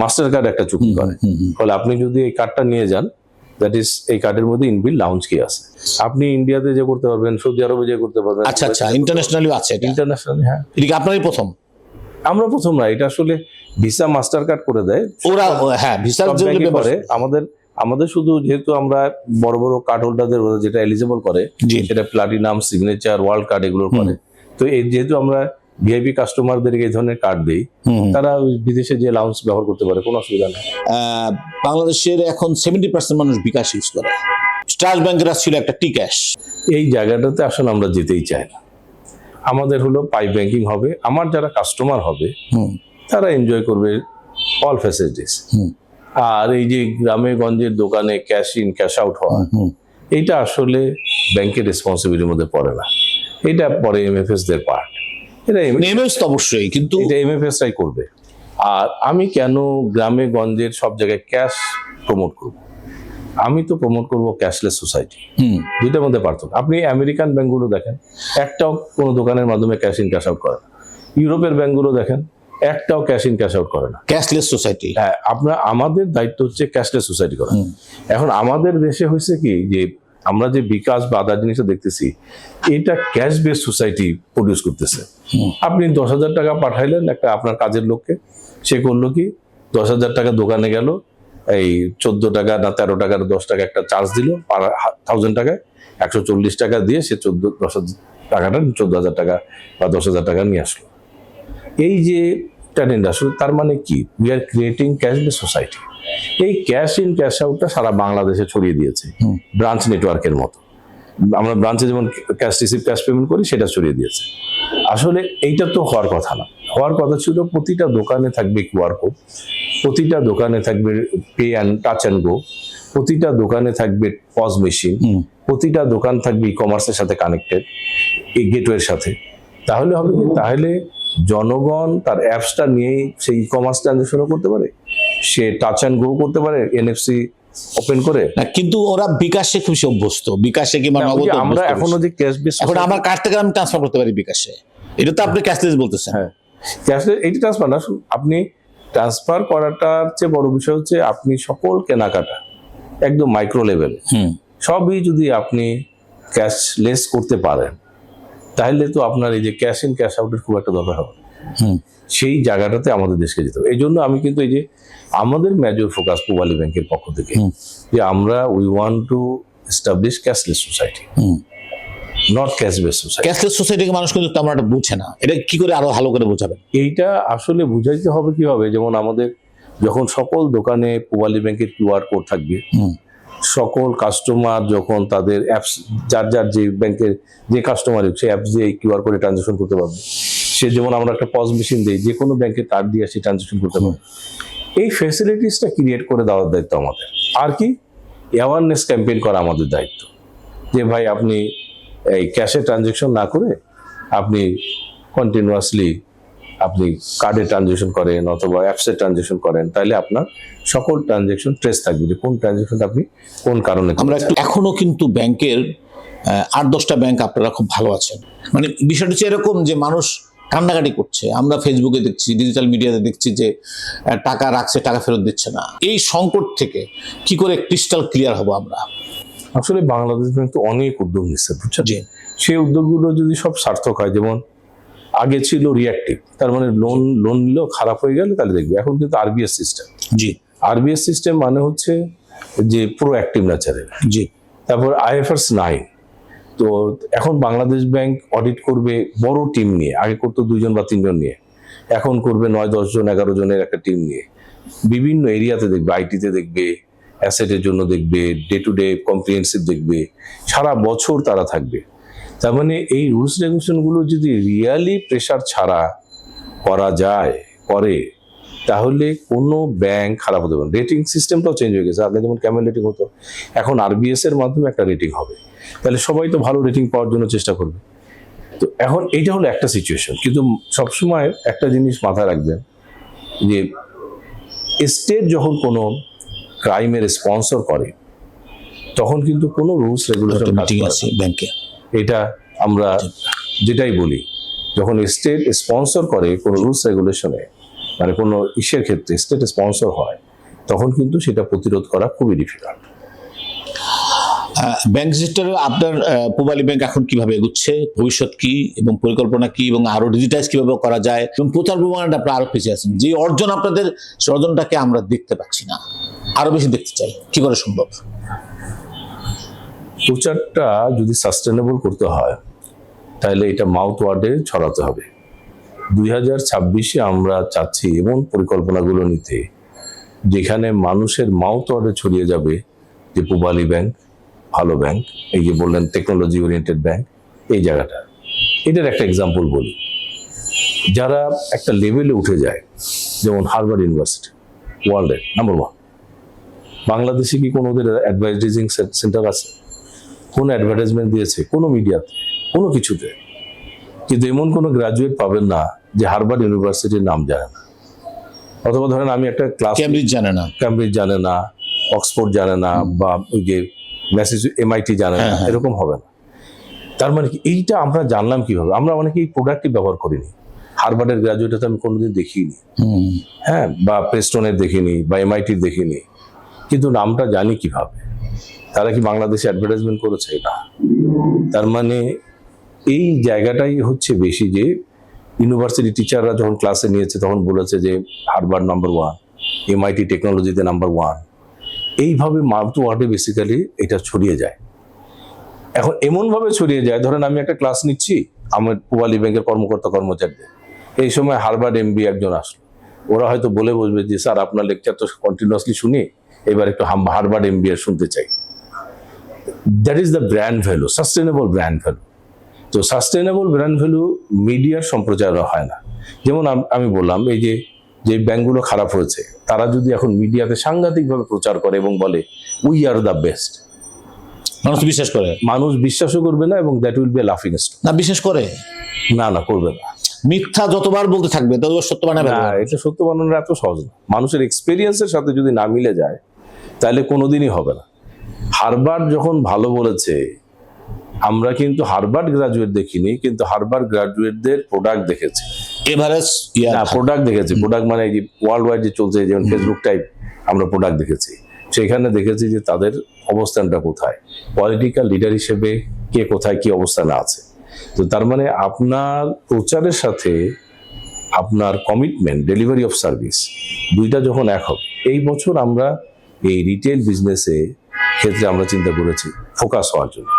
মাস্টার কার্ড একটা চুক্তি করে। ফলে আপনি যদি এই কার্ডটা নিয়ে যান, দ্যাট ইজ এই কার্ডের মধ্যে ইনবিল্ট লাউঞ্জ কি আছে। আপনি ইন্ডিয়াতে যে করতে পারবেন, সৌদি আরবে যে করতে পারবেন। আচ্ছা আচ্ছা, ইন্টারন্যাশনালি আছে এটা? ইন্টারন্যাশনালি, হ্যাঁ। এটা কি আপনারই প্রথম? আমরা প্রথম না, এটা আসলে ভিসা মাস্টার কার্ড করে দেয় ওরা। হ্যাঁ, ভিসার জন্য করে আমাদের শুধু যেহেতু আমরা বড় বড় কার্ড হোল্ডারদের যেটা এলিজিবল করে সেটা প্লাটিনাম, সিগনেচার, ওয়ার্ল্ড কার্ড এগুলোর করে। তো এই যেহেতু আমরা ভিআইপি কাস্টমারদেরকে এই ধরনের কার্ড দেই, তারা বিদেশে যে লাউঞ্জ ব্যবহার করতে পারে, কোনো অসুবিধা নেই। বাংলাদেশের এখন 70% মানুষ বিকাশ ইউজ করে। ট্রাস্ট ব্যাংকের ছিল একটা টি ক্যাশ। এই জায়গাটাতে আসলে আমরা যেতেই চাই না। আমাদের হলো পাইপ ব্যাংকিং হবে, আমার যারা কাস্টমার হবে তারা এনজয় করবে অল ফ্যাসিলিটিস। আর এই যে গ্রামে গঞ্জের দোকানে ক্যাশ ইন ক্যাশ আউট হওয়া, এইটা আসলে ব্যাংকের রেসপন্সিবিলিটির মধ্যে পড়ে না, এটা পরে এমএফএস দের পার্ট। এটা এমএফএস তো অবশ্যই, কিন্তু এটা এমএফএস রাই করবে। আর আমি কেন গ্রামে গঞ্জের সব জায়গায় ক্যাশ প্রমোট করব? আমি তো প্রমোট করব ক্যাশলেস সোসাইটি। দুইটার মধ্যে পার্থক্য। আপনি আমেরিকান ব্যাংকগুলো দেখেন, একটাও কোনো দোকানের মাধ্যমে ক্যাশ ইন ক্যাশ আউট করে না। ইউরোপের ব্যাংকগুলো দেখেন, একটাও ক্যাশ ইন ক্যাশ আউট করে না। Cashless society. হ্যাঁ, আমাদের দায়িত্ব হচ্ছে ক্যাশলেস সোসাইটি করা। এখন আমাদের দেশে হয়েছে কি, যে আমরা যে বিকাশ বা আদার জিনিসটা দেখতেছি, এটা ক্যাশ বেস সোসাইটি প্রডিউস করতেছে। আপনি 10,000 টাকা পাঠাইলেন একটা আপনার কাজের লোককে, সে করলো কি 10,000 টাকা দোকানে গেল, এই 14 টাকা না 13 টাকা 10 টাকা একটা চার্জ দিল 1000 টাকায়, 140 টাকা দিয়ে সে 10,000 টাকাটা 14,000 টাকা বা 10,000 টাকা নিয়ে আসলো। এই যে আসলে তার মানে কি, we are creating cash base society. এই ক্যাশ ইন ক্যাশ আউটটা সারা বাংলাদেশে ছড়িয়ে দিয়েছে ব্রাঞ্চ নেটওয়ার্কের মতো। আমরা ব্রাঞ্চে যেমন ক্যাশ রিসিভ ক্যাশ পেমেন্ট করি, সেটা ছড়িয়ে দিয়েছে। আসলে এইটা তো হওয়ার কথা না। হওয়ার কথা ছিল প্রতিটা দোকানে থাকবে কিউআর কোড, প্রতিটা দোকানে থাকবে pay and touch and go, প্রতিটা দোকানে থাকবে পজ মেশিন, প্রতিটা দোকান থাকবে ই কমার্সের সাথে কানেক্টেড, এই গেটওয়ের সাথে। তাহলে হবে কি, তাহলে জনগণ তার অ্যাপসটা নিয়েই সেই ই কমার্স ট্রানজাকশনও করতে পারে, সে টাচ অ্যান্ড গো করতে পারে এনএফসি ওপেন করে। কিন্তু ওরা বিকাশে খুব অভ্যস্ত। বিকাশে কি আমরা এখনো যে ক্যাশ বেস, এখন আমার কার্ড থেকে আমি ট্রান্সফার করতে পারি বিকাশে, এটা তো আপনি ক্যাশলেস বলতেছেন। হ্যাঁ, ক্যাশলেস এইটা ট্রান্সফার না, আপনি ট্রান্সফার করাটার চেয়ে বড় বিষয় হচ্ছে আপনি সকল কেনাকাটা একদম মাইক্রো লেভেল সবই যদি আপনি ক্যাশলেস করতে পারেন, তাহলে তো আপনার এই যে ক্যাশ ইন ক্যাশ আউটের খুব একটা দরকার হবে। সেই জায়গাটাতে আমাদের দেশকে যেতে হবে। এই জন্য আমি কিন্তু এই যে আমাদের মেজর ফোকাস পূবালী ব্যাংকের পক্ষ থেকে, যে আমরা we want to establish cashless society, not cash base society. Cashless সোসাইটিকে মানুষ কিন্তু তেমন একটা বুঝে না, এটা কি করে আরো ভালো করে বোঝাবেন? এইটা আসলে বুঝাইতে হবে কিভাবে, যেমন আমাদের যখন সকল দোকানে পূবালী ব্যাংকের কিউআর কোড থাকবে, সকল কাস্টমার যখন তাদের অ্যাপস, যার যার যে ব্যাংকের যে কাস্টমার সে অ্যাপস দিয়ে কিউআর কোডে ট্রানজাকশন করতে পারবে। সে যেমন আমরা একটা পজ মেশিন দিই, যে কোনো ব্যাংকের কার্ড দিয়ে সে ট্রানজাকশন করতে পারবে। এই ফ্যাসিলিটিসটা ক্রিয়েট করে দেওয়ার দায়িত্ব আমাদের। আর কি, অ্যাওয়ারনেস ক্যাম্পেইন করা আমাদের দায়িত্ব, যে ভাই আপনি এই ক্যাশে ট্রানজাকশন না করে আপনি কন্টিনিউয়াসলি আপনি কার্ডে ট্রানজাকশন করেন অথবা অ্যাপসে ট্রানজাকশন করেন, তাহলে আপনার সকল ট্রানজাকশন ট্রেস থাকবে, যে কোন ট্রানজাকশনটা আপনি কোন কারণে। আমরা এখনো কিন্তু ব্যাংকের 8-10টা ব্যাংক আপনারা খুব ভালো আছেন। মানে বিষয়টা হচ্ছে এরকম যে মানুষ কান্নাকাটি করছে, আমরা ফেসবুকে দেখছি, ডিজিটাল মিডিয়াতে দেখছি যে টাকা রাখছে, টাকা ফেরত দিচ্ছে না। এই সংকট থেকে কি করে ক্রিস্টাল ক্লিয়ার হবো আমরা? আসলে বাংলাদেশ ব্যাংক তো অনেক উদ্যোগ নিচ্ছে, বুঝছেন। সেই উদ্যোগগুলো যদি সব সার্থক হয়, যেমন আগে ছিল রিঅ্যাক্টিভ, তার মানে লোন নিলেও খারাপ হয়ে গেলে তাহলে দেখবে। এখন কিন্তু আরবিএস সিস্টেম, আরবিএস সিস্টেম মানে হচ্ছে যে প্রোঅ্যাক্টিভ নেচারের। জি। তারপর IFRS 9। তো এখন বাংলাদেশ ব্যাংক অডিট করবে বড় টিম নিয়ে, আগে করতো 2 জন বা 3 জন নিয়ে, এখন করবে 9-10 জন 11 জনের একটা টিম নিয়ে। বিভিন্ন এরিয়াতে দেখবে, আইটিতে দেখবে, অ্যাসেটের জন্য দেখবে, ডে টু ডে কম্প্রিহেন্সিভ দেখবে, সারা বছর তারা থাকবে। তার মানে এই রুলস রেগুলেশনগুলো যদি রিয়ালি প্রেশার ছাড়া করা যায় করে, তাহলে কোনো ব্যাংক খারাপ হতে পারে। রেটিং সিস্টেমটাও চেঞ্জ হয়ে গেছে। আগে যেমন ক্যামেল রেটিং হতো, এখন আরবিএস এর মাধ্যমে একটা রেটিং হবে, তাহলে সবাই তো ভালো রেটিং পাওয়ার জন্য চেষ্টা করবে। তো এখন এইটা হলো একটা সিচুয়েশন, কিন্তু সবসময় একটা জিনিস মাথায় রাখবেন যে স্টেট যখন কোনো ক্রাইমের স্পন্সর করে তখন কিন্তু কোনো রুলস রেগুলেশন মিটিং আছে ব্যাংকে, এটা আমরা যেটাই বলি, যখন স্টেট স্পন্সর করে কোনো রুলস রেগুলেশনে, মানে কোনো ইস্যুর ক্ষেত্রে স্টেট স্পন্সর হয়, তখন কিন্তু সেটা প্রতিরোধ করা খুবই ডিফিকাল্ট। ব্যাংক সেক্টরে আপনার পূবালী ব্যাংক এখন কিভাবে এগুচ্ছে, ভবিষ্যৎ কি এবং পরিকল্পনা কি, এবং আরো ডিজিটাইজ কিভাবে করা যায়, এবং প্রচার প্রমাণটা আপনারা আরো পিছিয়ে আছেন, যে অর্জন আপনাদের, সে অর্জনটাকে আমরা দেখতে পাচ্ছি না, আরো বেশি দেখতে চাই, কি করে সম্ভব? প্রচারটা যদি সাস্টেনেবল করতে হয় তাহলে এটা মাউথ ওয়ার্ডে ছড়াতে হবে। 2026-এ আমরা চাচ্ছি এমন পরিকল্পনাগুলো নিতে যেখানে মানুষের মাউথ ওয়ার্ডে ছড়িয়ে যাবে যে পূবালী ব্যাংক ভালো ব্যাংক। এই যে বললেন টেকনোলজি ওরিয়েন্টেড ব্যাংক, এই জায়গাটা, এটার একটা এক্সাম্পল বলি। যারা একটা লেভেলে উঠে যায়, যেমন হার্ভার্ড ইউনিভার্সিটি ওয়ার্ল্ডের নাম্বার 1, বাংলাদেশে কি কোনো ওদের অ্যাডভার্টাইজিং সেন্টার আছে? কোনো অ্যাডভার্টাইজমেন্ট দিয়েছে কোনো মিডিয়াতে, কোনো কিছুতে? কিন্তু এমন কোনো গ্রাজুয়েট পাবেন না যে হার্ভার্ড ইউনিভার্সিটির নাম জানে না। অথবা ধরেন আমি একটা ক্লাস, ক্যামব্রিজ জানে না, ক্যামব্রিজ জানে না, অক্সফোর্ড জানে না, বা ওই যে MIT জানে না, এরকম হবে না। তার মানে কি, এইটা আমরা জানলাম কিভাবে? আমরা অনেকেই প্রোডাক্টই ব্যবহার করিনি। হার্ভার্ডের গ্রাজুয়েট তো আমি কোনোদিন দেখিনি, হ্যাঁ, বা প্রেস্টনের দেখিনি, বা MIT-র দেখিনি, কিন্তু নামটা জানি কিভাবে? তারা কি বাংলাদেশে অ্যাডভার্টাইজমেন্ট করেছে? না। তার মানে এই জায়গাটাই হচ্ছে বেশি, যে ইউনিভার্সিটি টিচাররা যখন ক্লাসে নিয়েছে তখন বলেছে যে হার্ভার্ড নাম্বার 1, MIT টেকনোলজিতে নাম্বার 1। এইভাবে মাউথ ওয়ার্ডে বেসিক্যালি এটা ছড়িয়ে যায়। এখন এমনভাবে ছড়িয়ে যায়, ধরেন আমি একটা ক্লাস নিচ্ছি আমার পূবালী ব্যাংকের কর্মকর্তা কর্মচারীদের, এই সময় হার্ভার্ড MBA একজন আসলো, ওরা হয়তো বলে বসবে যে স্যার আপনার লেকচার তো কন্টিনিউয়াসলি শুনি, এবার একটু হার্ভার্ড MBA শুনতে চাই। That is the brand value, sustainable brand value. তো সাস্টেনেবল ব্র্যান্ড ভ্যালু মিডিয়ার সম্প্রচার হয় না। যেমন আমি বললাম, এই যে ব্যাংকগুলো খারাপ হয়েছে, তারা যদি এখন মিডিয়াতে সাংঘাতিকভাবে প্রচার করে এবং বলে উই আর দ্য বেস্ট, মানুষ বিশ্বাস করে? মানুষ বিশ্বাসও করবে না, এবং দ্যাট উইল বি এ লাফিং স্টক। না, বিশ্বাস করে না, করবে না। মিথ্যা যতবার বলতে থাকবে ততবার সত্য বানাবে না, এটা সত্য বানানো এত সহজ না। মানুষের এক্সপেরিয়েন্সের সাথে যদি না মিলে যায় তাহলে কোনোদিনই হবে না। হার্ভার্ড যখন ভালো বলেছে, আমরা কিন্তু হার্ভার্ড গ্রাজুয়েট দেখিনি, কিন্তু হার্ভার্ড গ্রাজুয়েটদের প্রোডাক্ট দেখেছি, এভারেজ প্রোডাক্ট দেখেছি। প্রোডাক্ট মানে এই যে ওয়ার্ল্ড ওয়াইড যে চলছে, যেমন ফেসবুক টাইপ, আমরা প্রোডাক্ট দেখেছি। সেখানে দেখেছি যে তাদের অবস্থানটা কোথায়, পলিটিক্যাল লিডার হিসেবে কে কোথায় কি অবস্থানে আছে। তো তার মানে আপনার প্রচারের সাথে আপনার কমিটমেন্ট, ডেলিভারি অফ সার্ভিস, দুইটা যখন এক হবে। এই বছর আমরা এই রিটেল বিজনেসে ক্ষেত্রে আমরা চিন্তা করেছি ফোকাস হওয়ার জন্য।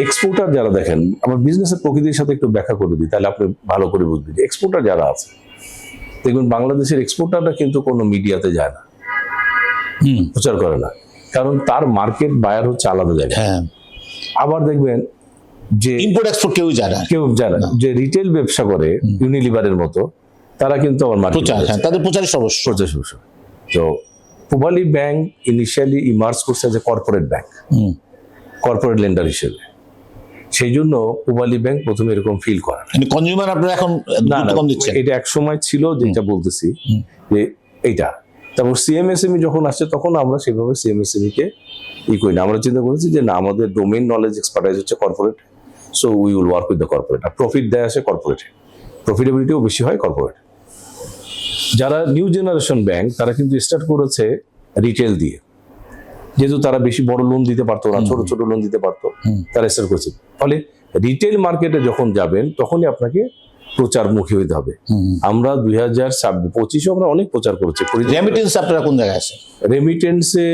এক্সপোর্টার যারা, দেখেন আমার বিজনেসের প্রকৃতির সাথে একটু ব্যাখ্যা করে দিই, তাহলে আপনি ভালো করে বুঝবেন যে এক্সপোর্টার যারা আছে, দেখবেন বাংলাদেশের এক্সপোর্টাররা কিন্তু কোনো মিডিয়াতে যায় না, প্রচার করে না, কারণ তার মার্কেট বায়ার হচ্ছে আলাদা জায়গায়। আবার দেখবেন যে ইম্পোর্ট এক্সপোর্ট কেউ জানে না, যে রিটেল ব্যবসা করে ইউনিলিভারের মতো, তারা কিন্তু আবার মার্কেট, তাদের প্রচারের সমস্যা। তো পূবালী ব্যাংক ইনিশিয়ালি ইমার্জ করছে যে কর্পোরেট ব্যাংক, কর্পোরেট লেন্ডার হিসেবে। সেই জন্য পূবালী ব্যাংক প্রথমে এরকম ফিল করে কনজিউমার আপনারা এখন কম দিচ্ছেন। এটা এক সময় ছিল, যেটা বলতেছি যে এইটা। তারপর CMSME যখন আসছে তখন আমরা সেভাবে CMSME কে করি না। আমরা চিন্তা করেছি যে না, আমাদের ডোমেইন নলেজ এক্সপার্টাইজ হচ্ছে corporate, so we will work with the corporate. আর প্রফিট দেয় আসে কর্পোরেটে, প্রফিটেবিলিটিও বেশি হয় কর্পোরেট। যারা নিউ জেনারেশন ব্যাংক, তারা কিন্তু স্টার্ট করেছে রিটেল দিয়ে, যেহেতু তারা বেশি বড় লোন দিতে পারতো না, ছোট ছোট লোন দিতে পারতো, তারা স্টার্ট করেছে। ফলে রিটেল মার্কেটে যখন যাবেন তখনই আপনাকে প্রচারমুখী হইতে হবে। আমরা 2025 আমরা অনেক প্রচার করেছি। রেমিটেন্স আপনারা কোন জায়গায় আছে? রেমিটেন্সে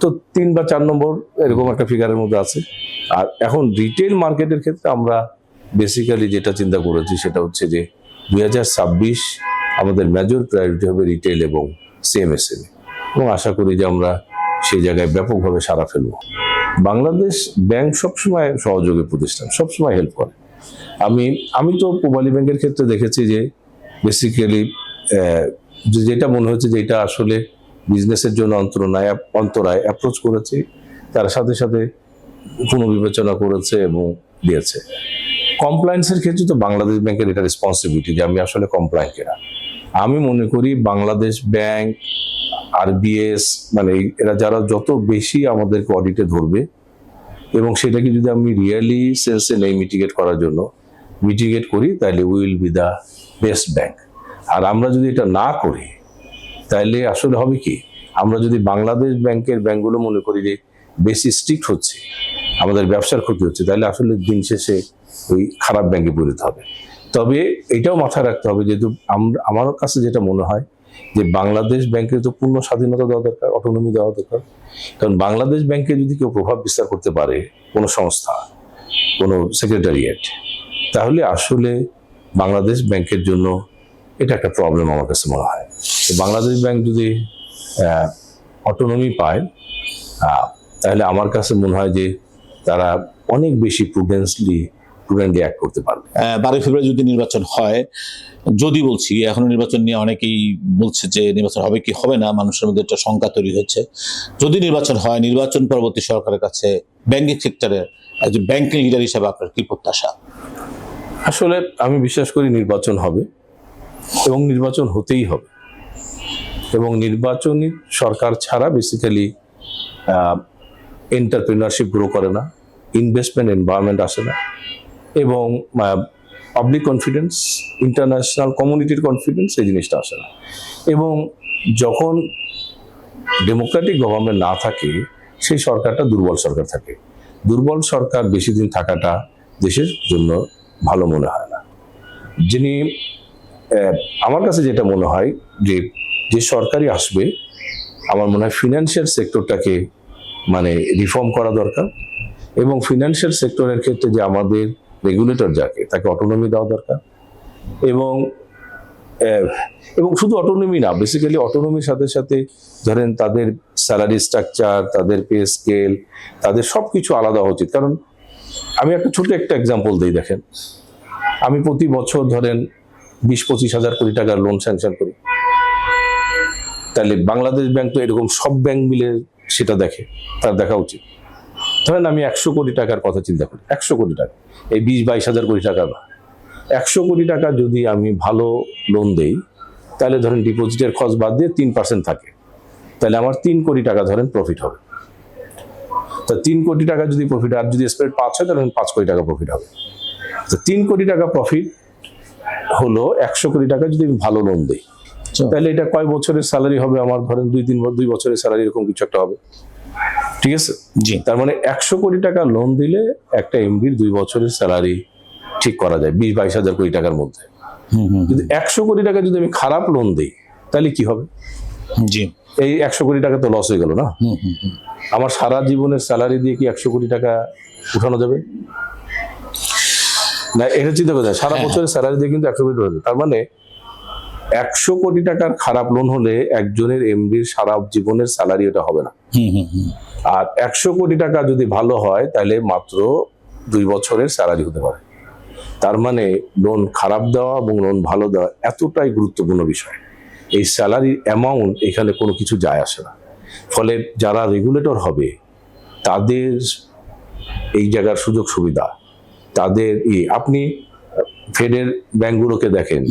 তো 3 বা 4 নম্বর এরকম একটা ফিগারের মধ্যে আছে। আর এখন রিটেল মার্কেটের ক্ষেত্রে আমরা বেসিক্যালি যেটা চিন্তা করেছি সেটা হচ্ছে যে 2026 আমাদের মেজর প্রায়োরিটি হবে রিটেল এবং সিএমএসএমই, এবং আশা করি যে আমরা সেই জায়গায় ব্যাপকভাবে সাড়া ফেলব। বাংলাদেশ ব্যাংক সবসময় সহযোগী প্রতিষ্ঠান, সবসময় হেল্প করে। আমি তো পূবালী ব্যাংকের ক্ষেত্রে দেখেছি যে বেসিক্যালি যেটা মনে হচ্ছে যে এটা আসলে বিজনেসের জন্য অন্তরায় অ্যাপ্রোচ করেছে, তার সাথে সাথে পুনর্বিবেচনা করেছে এবং দিয়েছে। কমপ্লায়েন্সের ক্ষেত্রে তো বাংলাদেশ ব্যাংকের এটা রেসপন্সিবিলিটি যে আমি আসলে কমপ্লায়েন্ট কিনা। আমি মনে করি বাংলাদেশ ব্যাংক, আরবিএস, মানে এরা যারা যত বেশি আমাদেরকে অডিটে ধরবে এবং সেটাকে যদি আমি রিয়েলি সেন্সে নেই মিটিগেট করার জন্য মিটিগেট করি, তাহলে will be the best bank. আর আমরা যদি এটা না করি তাহলে আসলে হবে কি, আমরা যদি বাংলাদেশ ব্যাংকের ব্যাংকগুলো মনে করি যে বেশি স্ট্রিক্ট হচ্ছে, আমাদের ব্যবসার ক্ষতি হচ্ছে, তাহলে আসলে দিন শেষে ওই খারাপ ব্যাংকে পরিণত হবে। তবে এটাও মাথায় রাখতে হবে, যেহেতু আমার কাছে যেটা মনে হয় যে বাংলাদেশ ব্যাংকের তো পূর্ণ স্বাধীনতা দেওয়া দরকার, অটোনমি দেওয়া দরকার। কারণ বাংলাদেশ ব্যাংকে যদি কেউ প্রভাব বিস্তার করতে পারে, কোনো সংস্থা, কোনো সেক্রেটারিয়েট, তাহলে আসলে বাংলাদেশ ব্যাংকের জন্য এটা একটা প্রবলেম আমার কাছে মনে হয়। তো বাংলাদেশ ব্যাংক যদি অটোনমি পায়, তাহলে আমার কাছে মনে হয় যে তারা অনেক বেশি প্রুডেন্টলি অ্যাক্ট করতে পারবে। 12 ফেব্রুয়ারি যদি নির্বাচন হয়, যদি বলছি এখনো নির্বাচন নিয়ে অনেকেই বলছে যে নির্বাচন হবে কি হবে না, মানুষের মধ্যে একটা শঙ্কা তৈরি হচ্ছে। যদি নির্বাচন হয়, নির্বাচন পরবর্তী সরকারের কাছে ব্যাংকিং সেক্টরের একজন ব্যাংকিং লিডার হিসেবে আপনার কি প্রত্যাশা? আসলে আমি বিশ্বাস করি নির্বাচন হবে এবং নির্বাচন হতেই হবে, এবং নির্বাচনী সরকার ছাড়া বেসিক্যালি এন্টারপ্রেনারশিপ গ্রো করে না, ইনভেস্টমেন্ট এনভায়রনমেন্ট আসে না, এবং পাবলিক কনফিডেন্স, ইন্টারন্যাশনাল কমিউনিটির কনফিডেন্স, এই জিনিসটা আসে না। এবং যখন ডেমোক্রেটিক গভর্নমেন্ট না থাকে, সেই সরকারটা দুর্বল সরকার থাকে। দুর্বল সরকার বেশি দিন থাকাটা দেশের জন্য ভালো মনে হয় না। আমার কাছে যেটা মনে হয় যে সরকারই আসবে, আমার মনে হয় ফিনান্সিয়াল সেক্টরটাকে মানে রিফর্ম করা দরকার, এবং ফিনান্সিয়াল সেক্টরের ক্ষেত্রে যে আমাদের রেগুলেটর যাকে, তাকে অটোনমি দেওয়া দরকার। এবং শুধু অটোনমি না, বেসিক্যালি অটোনমির সাথে সাথে ধরেন তাদের স্যালারি স্ট্রাকচার, তাদের পে স্কেল, তাদের সবকিছু আলাদা উচিত। কারণ আমি একটা ছোট একটা এক্সাম্পল দিই, দেখেন আমি প্রতি বছর ধরেন 20-25 হাজার কোটি টাকার লোন স্যাংশন করি, তাহলে বাংলাদেশ ব্যাংক তো এরকম সব ব্যাংক মিলে সেটা দেখে, তার দেখা উচিত। ধরেন আমি 100 কোটি টাকার কথা চিন্তা করি, 100 কোটি টাকা, এই 20-22 হাজার কোটি টাকা না, 100 কোটি টাকা যদি আমি ভালো লোন দেই, তাহলে ধরেন ডিপোজিটের খরচ বাদ দিয়ে 3% থাকে, তাহলে আমার 3 কোটি টাকা ধরেন প্রফিট হবে। তো 3 কোটি টাকা যদি প্রফিট, আর যদি স্প্রেড 5 হয়, তাহলে 5 কোটি টাকা প্রফিট হবে। তো 3 কোটি টাকা প্রফিট হলো 100 কোটি টাকা যদি আমি ভালো লোন দিই, তাহলে এটা কয় বছরের স্যালারি হবে আমার? ধরেন 2 বছরের স্যালারি, এরকম কিছু একটা হবে, ঠিক আছে? জি। তার মানে 100 কোটি টাকা লোন দিলে একটা এমডির 2 বছরের স্যালারি ঠিক করা যায় 20-22 হাজার কোটি টাকার মধ্যে। যদি 100 কোটি টাকা যদি আমি খারাপ লোন দিই, তাহলে কি হবে? জি, এই 100 কোটি টাকা তো লস হয়ে গেল না? আমার সারা জীবনের স্যালারি দিয়ে কি 100 কোটি টাকা উঠানো যাবে না? এটা চিন্তা করতে সারা বছরের স্যালারি দিয়ে কিন্তু 100 কোটি টাকা, তার মানে 100 কোটি টাকার খারাপ লোন হলে একজনের এমডির সারা জীবনের স্যালারি এটা হবে না। আর 100 কোটি টাকা যদি ভালো হয়, তাহলে মাত্র 2 বছরের স্যালারি হতে পারে। তার মানে লোন খারাপ দেওয়া এবং লোন ভালো দেওয়া এতটাই গুরুত্বপূর্ণ বিষয়। এই স্যালারির অ্যামাউন্ট এখানে কোনো কিছু যায় আসে না। ফলে যারা রেগুলেটর হবে, তাদের এই জায়গার সুযোগ সুবিধা, তাদের আপনি ফেডের ব্যাংকগুলোকে দেখেন,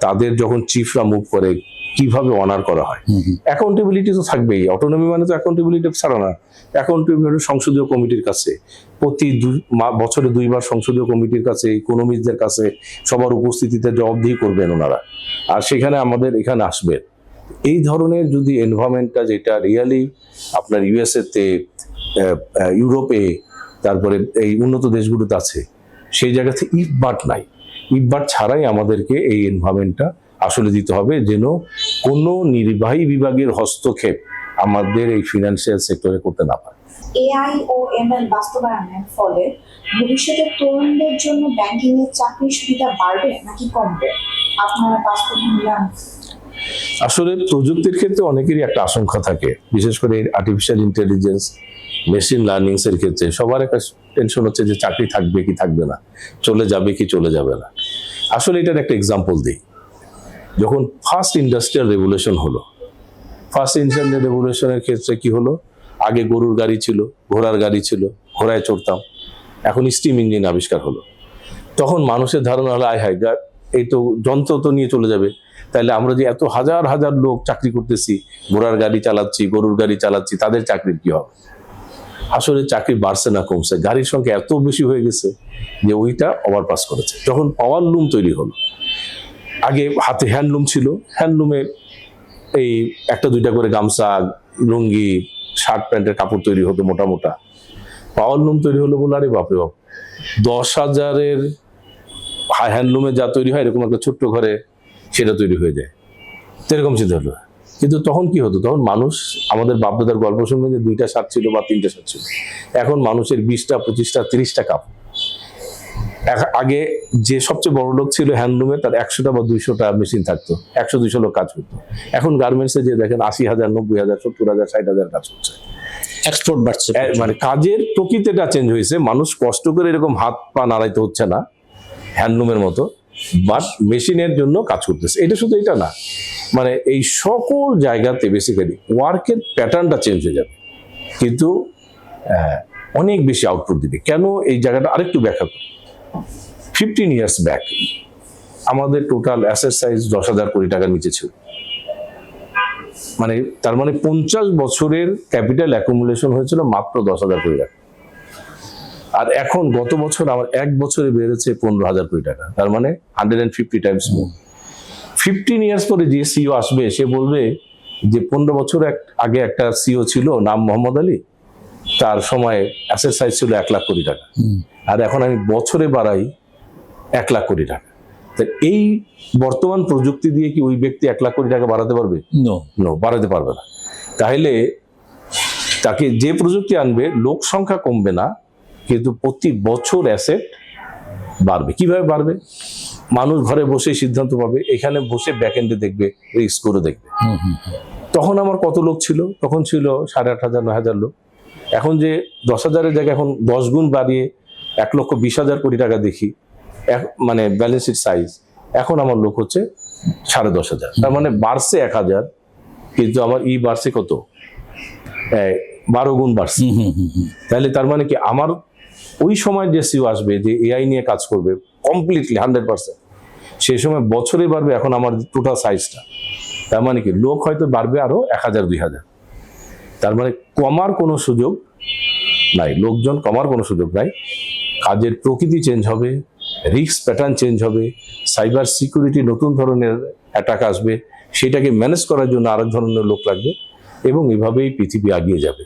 তাদের যখন চিফরা মুভ করে কিভাবে অনার করা হয়। অ্যাকাউন্টেবিলিটি তো থাকবেই, অটোনমি মানে তো অ্যাকাউন্টেবিলিটি ছাড়া না। অ্যাকাউন্টেবিলিটি সংসদীয় কমিটির কাছে, প্রতি বছরে 2 বার সংসদীয় কমিটির কাছে, ইকোনমিস্টদের কাছে, সবার উপস্থিতিতে জবাবদিহি করবেন ওনারা, আর সেখানে আমাদের এখানে আসবেন। এই ধরনের যদি এনভায়রনমেন্টটা, যেটা রিয়ালি আপনার ইউএসএ তে, ইউরোপে, তারপরে এই উন্নত দেশগুলোতে আছে, সেই জায়গাতে ইট বাট নাই। ইটবাট ছাড়াই আমাদেরকে এই এনভায়রনমেন্টটা আসলে দিতে হবে, যেন কোনো নির্বাহী বিভাগের হস্তক্ষেপ আমাদের এই ফিনান্সিয়াল সেক্টরে করতে না পারে। এআই ও এমএল বাস্তবায়নের ফলে ভবিষ্যতে তরুণদের জন্য ব্যাংকিং এর চাকরির সুবিধা বাড়বে নাকি কমবে? আপনার বাস্তব মূল্যায়ন। আসলে প্রযুক্তির ক্ষেত্রে অনেকেরই একটা আশঙ্কা থাকে, বিশেষ করে আর্টিফিশিয়াল ইন্টেলিজেন্স, মেশিন লার্নিংস এর ক্ষেত্রে সবার একটা টেনশন হচ্ছে যে চাকরি থাকবে কি থাকবে না, চলে যাবে কি চলে যাবে না। আসলে এটার একটা এক্সাম্পল দিই। যখন ফার্স্ট ইন্ডাস্ট্রিয়াল রেভলিউশন হলো, ফার্স্ট ইন্ডাস্ট্রিয়াল রেভলিউশনের ক্ষেত্রে কি হলো, আগে গরুর গাড়ি ছিল, ঘোড়ার গাড়ি ছিল, ঘোড়ায় চড়তাম, এখন স্টিম ইঞ্জিন আবিষ্কার হলো। তখন মানুষের ধারণা হলো আয় হায় এই তো যন্ত্র তো নিয়ে চলে যাবে, তাহলে আমরা যে এত হাজার হাজার লোক চাকরি করতেছি, ঘোড়ার গাড়ি চালাচ্ছি, গরুর গাড়ি চালাচ্ছি, তাদের চাকরির কি হবে? আসলে চাকরি বাড়ছে না কমছে, গাড়ির সংখ্যা এত বেশি হয়ে গেছে যে ওইটা ওভারপাস করেছে। যখন পাওয়ার লুম তৈরি হলো, আগে হাতে হ্যান্ডলুম ছিল, হ্যান্ডলুমে এই একটা দুইটা করে গামছা, লুঙ্গি, শার্ট প্যান্টের কাপড় তৈরি হতো মোটা মোটা। পাওয়ার লুম তৈরি হলো বলে আরে বাপরে বাপ, 10,000-এর হ্যান্ডলুমে যা তৈরি হয় এরকম একটা ছোট্ট ঘরে সেটা তৈরি হয়ে যায়, এরকম চিন্তা হলো। কিন্তু তখন কি হতো, তখন মানুষ, আমাদের বাপদাদার গল্প শুনবে যে 2টা শার্ট ছিল বা 3টে শার্ট ছিল, এখন মানুষের 20টা 25টা 30টা কাপড়। আগে যে সবচেয়ে বড় লোক ছিল হ্যান্ডলুমে, তার 100টা বা 200টা মেশিন থাকতো, 100-200 লোক কাজ করতো। এখন গার্মেন্টসে যে দেখেন 80,000, 90,000, 70,000, 60,000 কাজ করছে। এক্সপোর্ট বাড়ছে, মানে কাজের প্রকৃতিটা চেঞ্জ হয়েছে, মানুষ কষ্ট করে এরকম হাত পা নাড়াইতে হচ্ছে না হ্যান্ডলুমের মতো, বাট মেশিনের জন্য কাজ করতেছে। এটা শুধু এটা না, মানে এই সকল জায়গাতে বেসিক্যালি ওয়ার্কের প্যাটার্নটা চেঞ্জ হয়ে যাবে, কিন্তু অনেক বেশি আউটপুট দিবে। কেন এই জায়গাটা আরেকটু ব্যাখ্যা করি। 15 years ব্যাক আমাদের টোটাল অ্যাসেট সাইজ 10,000 কোটি টাকার নিচে ছিল। মানে তার মানে 50 বছরের ক্যাপিটাল অ্যাকুমুলেশন হয়েছিল মাত্র 10,000 কোটি টাকা। আর এখন গত বছর আমার 1 বছরে বেড়েছে 15,000 কোটি টাকা, তার মানে 150 টাইমস মোর। 15 years পরে যে সিও আসবে সে বলবে যে 15 বছর আগে একটা সিও ছিল, নাম মোহাম্মদ আলী, তার সময় অ্যাসেট সাইজ ছিল 1 লাখ কোটি টাকা, আর এখন আমি বছরে বাড়াই 1 লাখ কোটি টাকা। এই বর্তমান প্রযুক্তি দিয়ে কি ওই ব্যক্তি 1 লাখ কোটি টাকা বাড়াতে পারবে? নো, বাড়াতে পারবে না। তাহলে তাকে যে প্রযুক্তি আনবে, লোক সংখ্যা কমবে না, কিন্তু প্রতি বছর অ্যাসেট বাড়বে। কিভাবে বাড়বে? মানুষ ঘরে বসে সিদ্ধান্ত পাবে, এখানে বসে ব্যাকএন্ডে দেখবে, রিস্ক করে দেখবে। তখন আমার কত লোক ছিল? তখন ছিল 8,500, 9,000 লোক। এখন যে 10,000-এর জায়গায় এখন 10 গুণ বাড়িয়ে 1,20,000 কোটি টাকা দেখি, মানে ব্যালেন্স শিট সাইজ, এখন আমার লোক হচ্ছে 10,500। তার মানে বাড়ছে 1,000, কিন্তু আমার বাড়ছে কত? 12 গুণ বাড়ছে। তাহলে তার মানে কি, আমার ওই সময় যে সিও আসবে, যে এআই নিয়ে কাজ করবে কমপ্লিটলি 100%, সেই সময় বছরে বাড়বে এখন আমার টোটাল সাইজটা। তার মানে কি, লোক হয়তো বাড়বে আরো 1,000, 2,000। তার মানে কমার কোনো সুযোগ নাই, লোকজন কমার কোনো সুযোগ নাই। কাজের প্রকৃতি চেঞ্জ হবে, রিস্ক প্যাটার্ন চেঞ্জ হবে, সাইবার সিকিউরিটি নতুন ধরনের অ্যাটাক আসবে, সেটাকে ম্যানেজ করার জন্য আরেক ধরনের লোক লাগবে, এবং এভাবেই পৃথিবী এগিয়ে যাবে।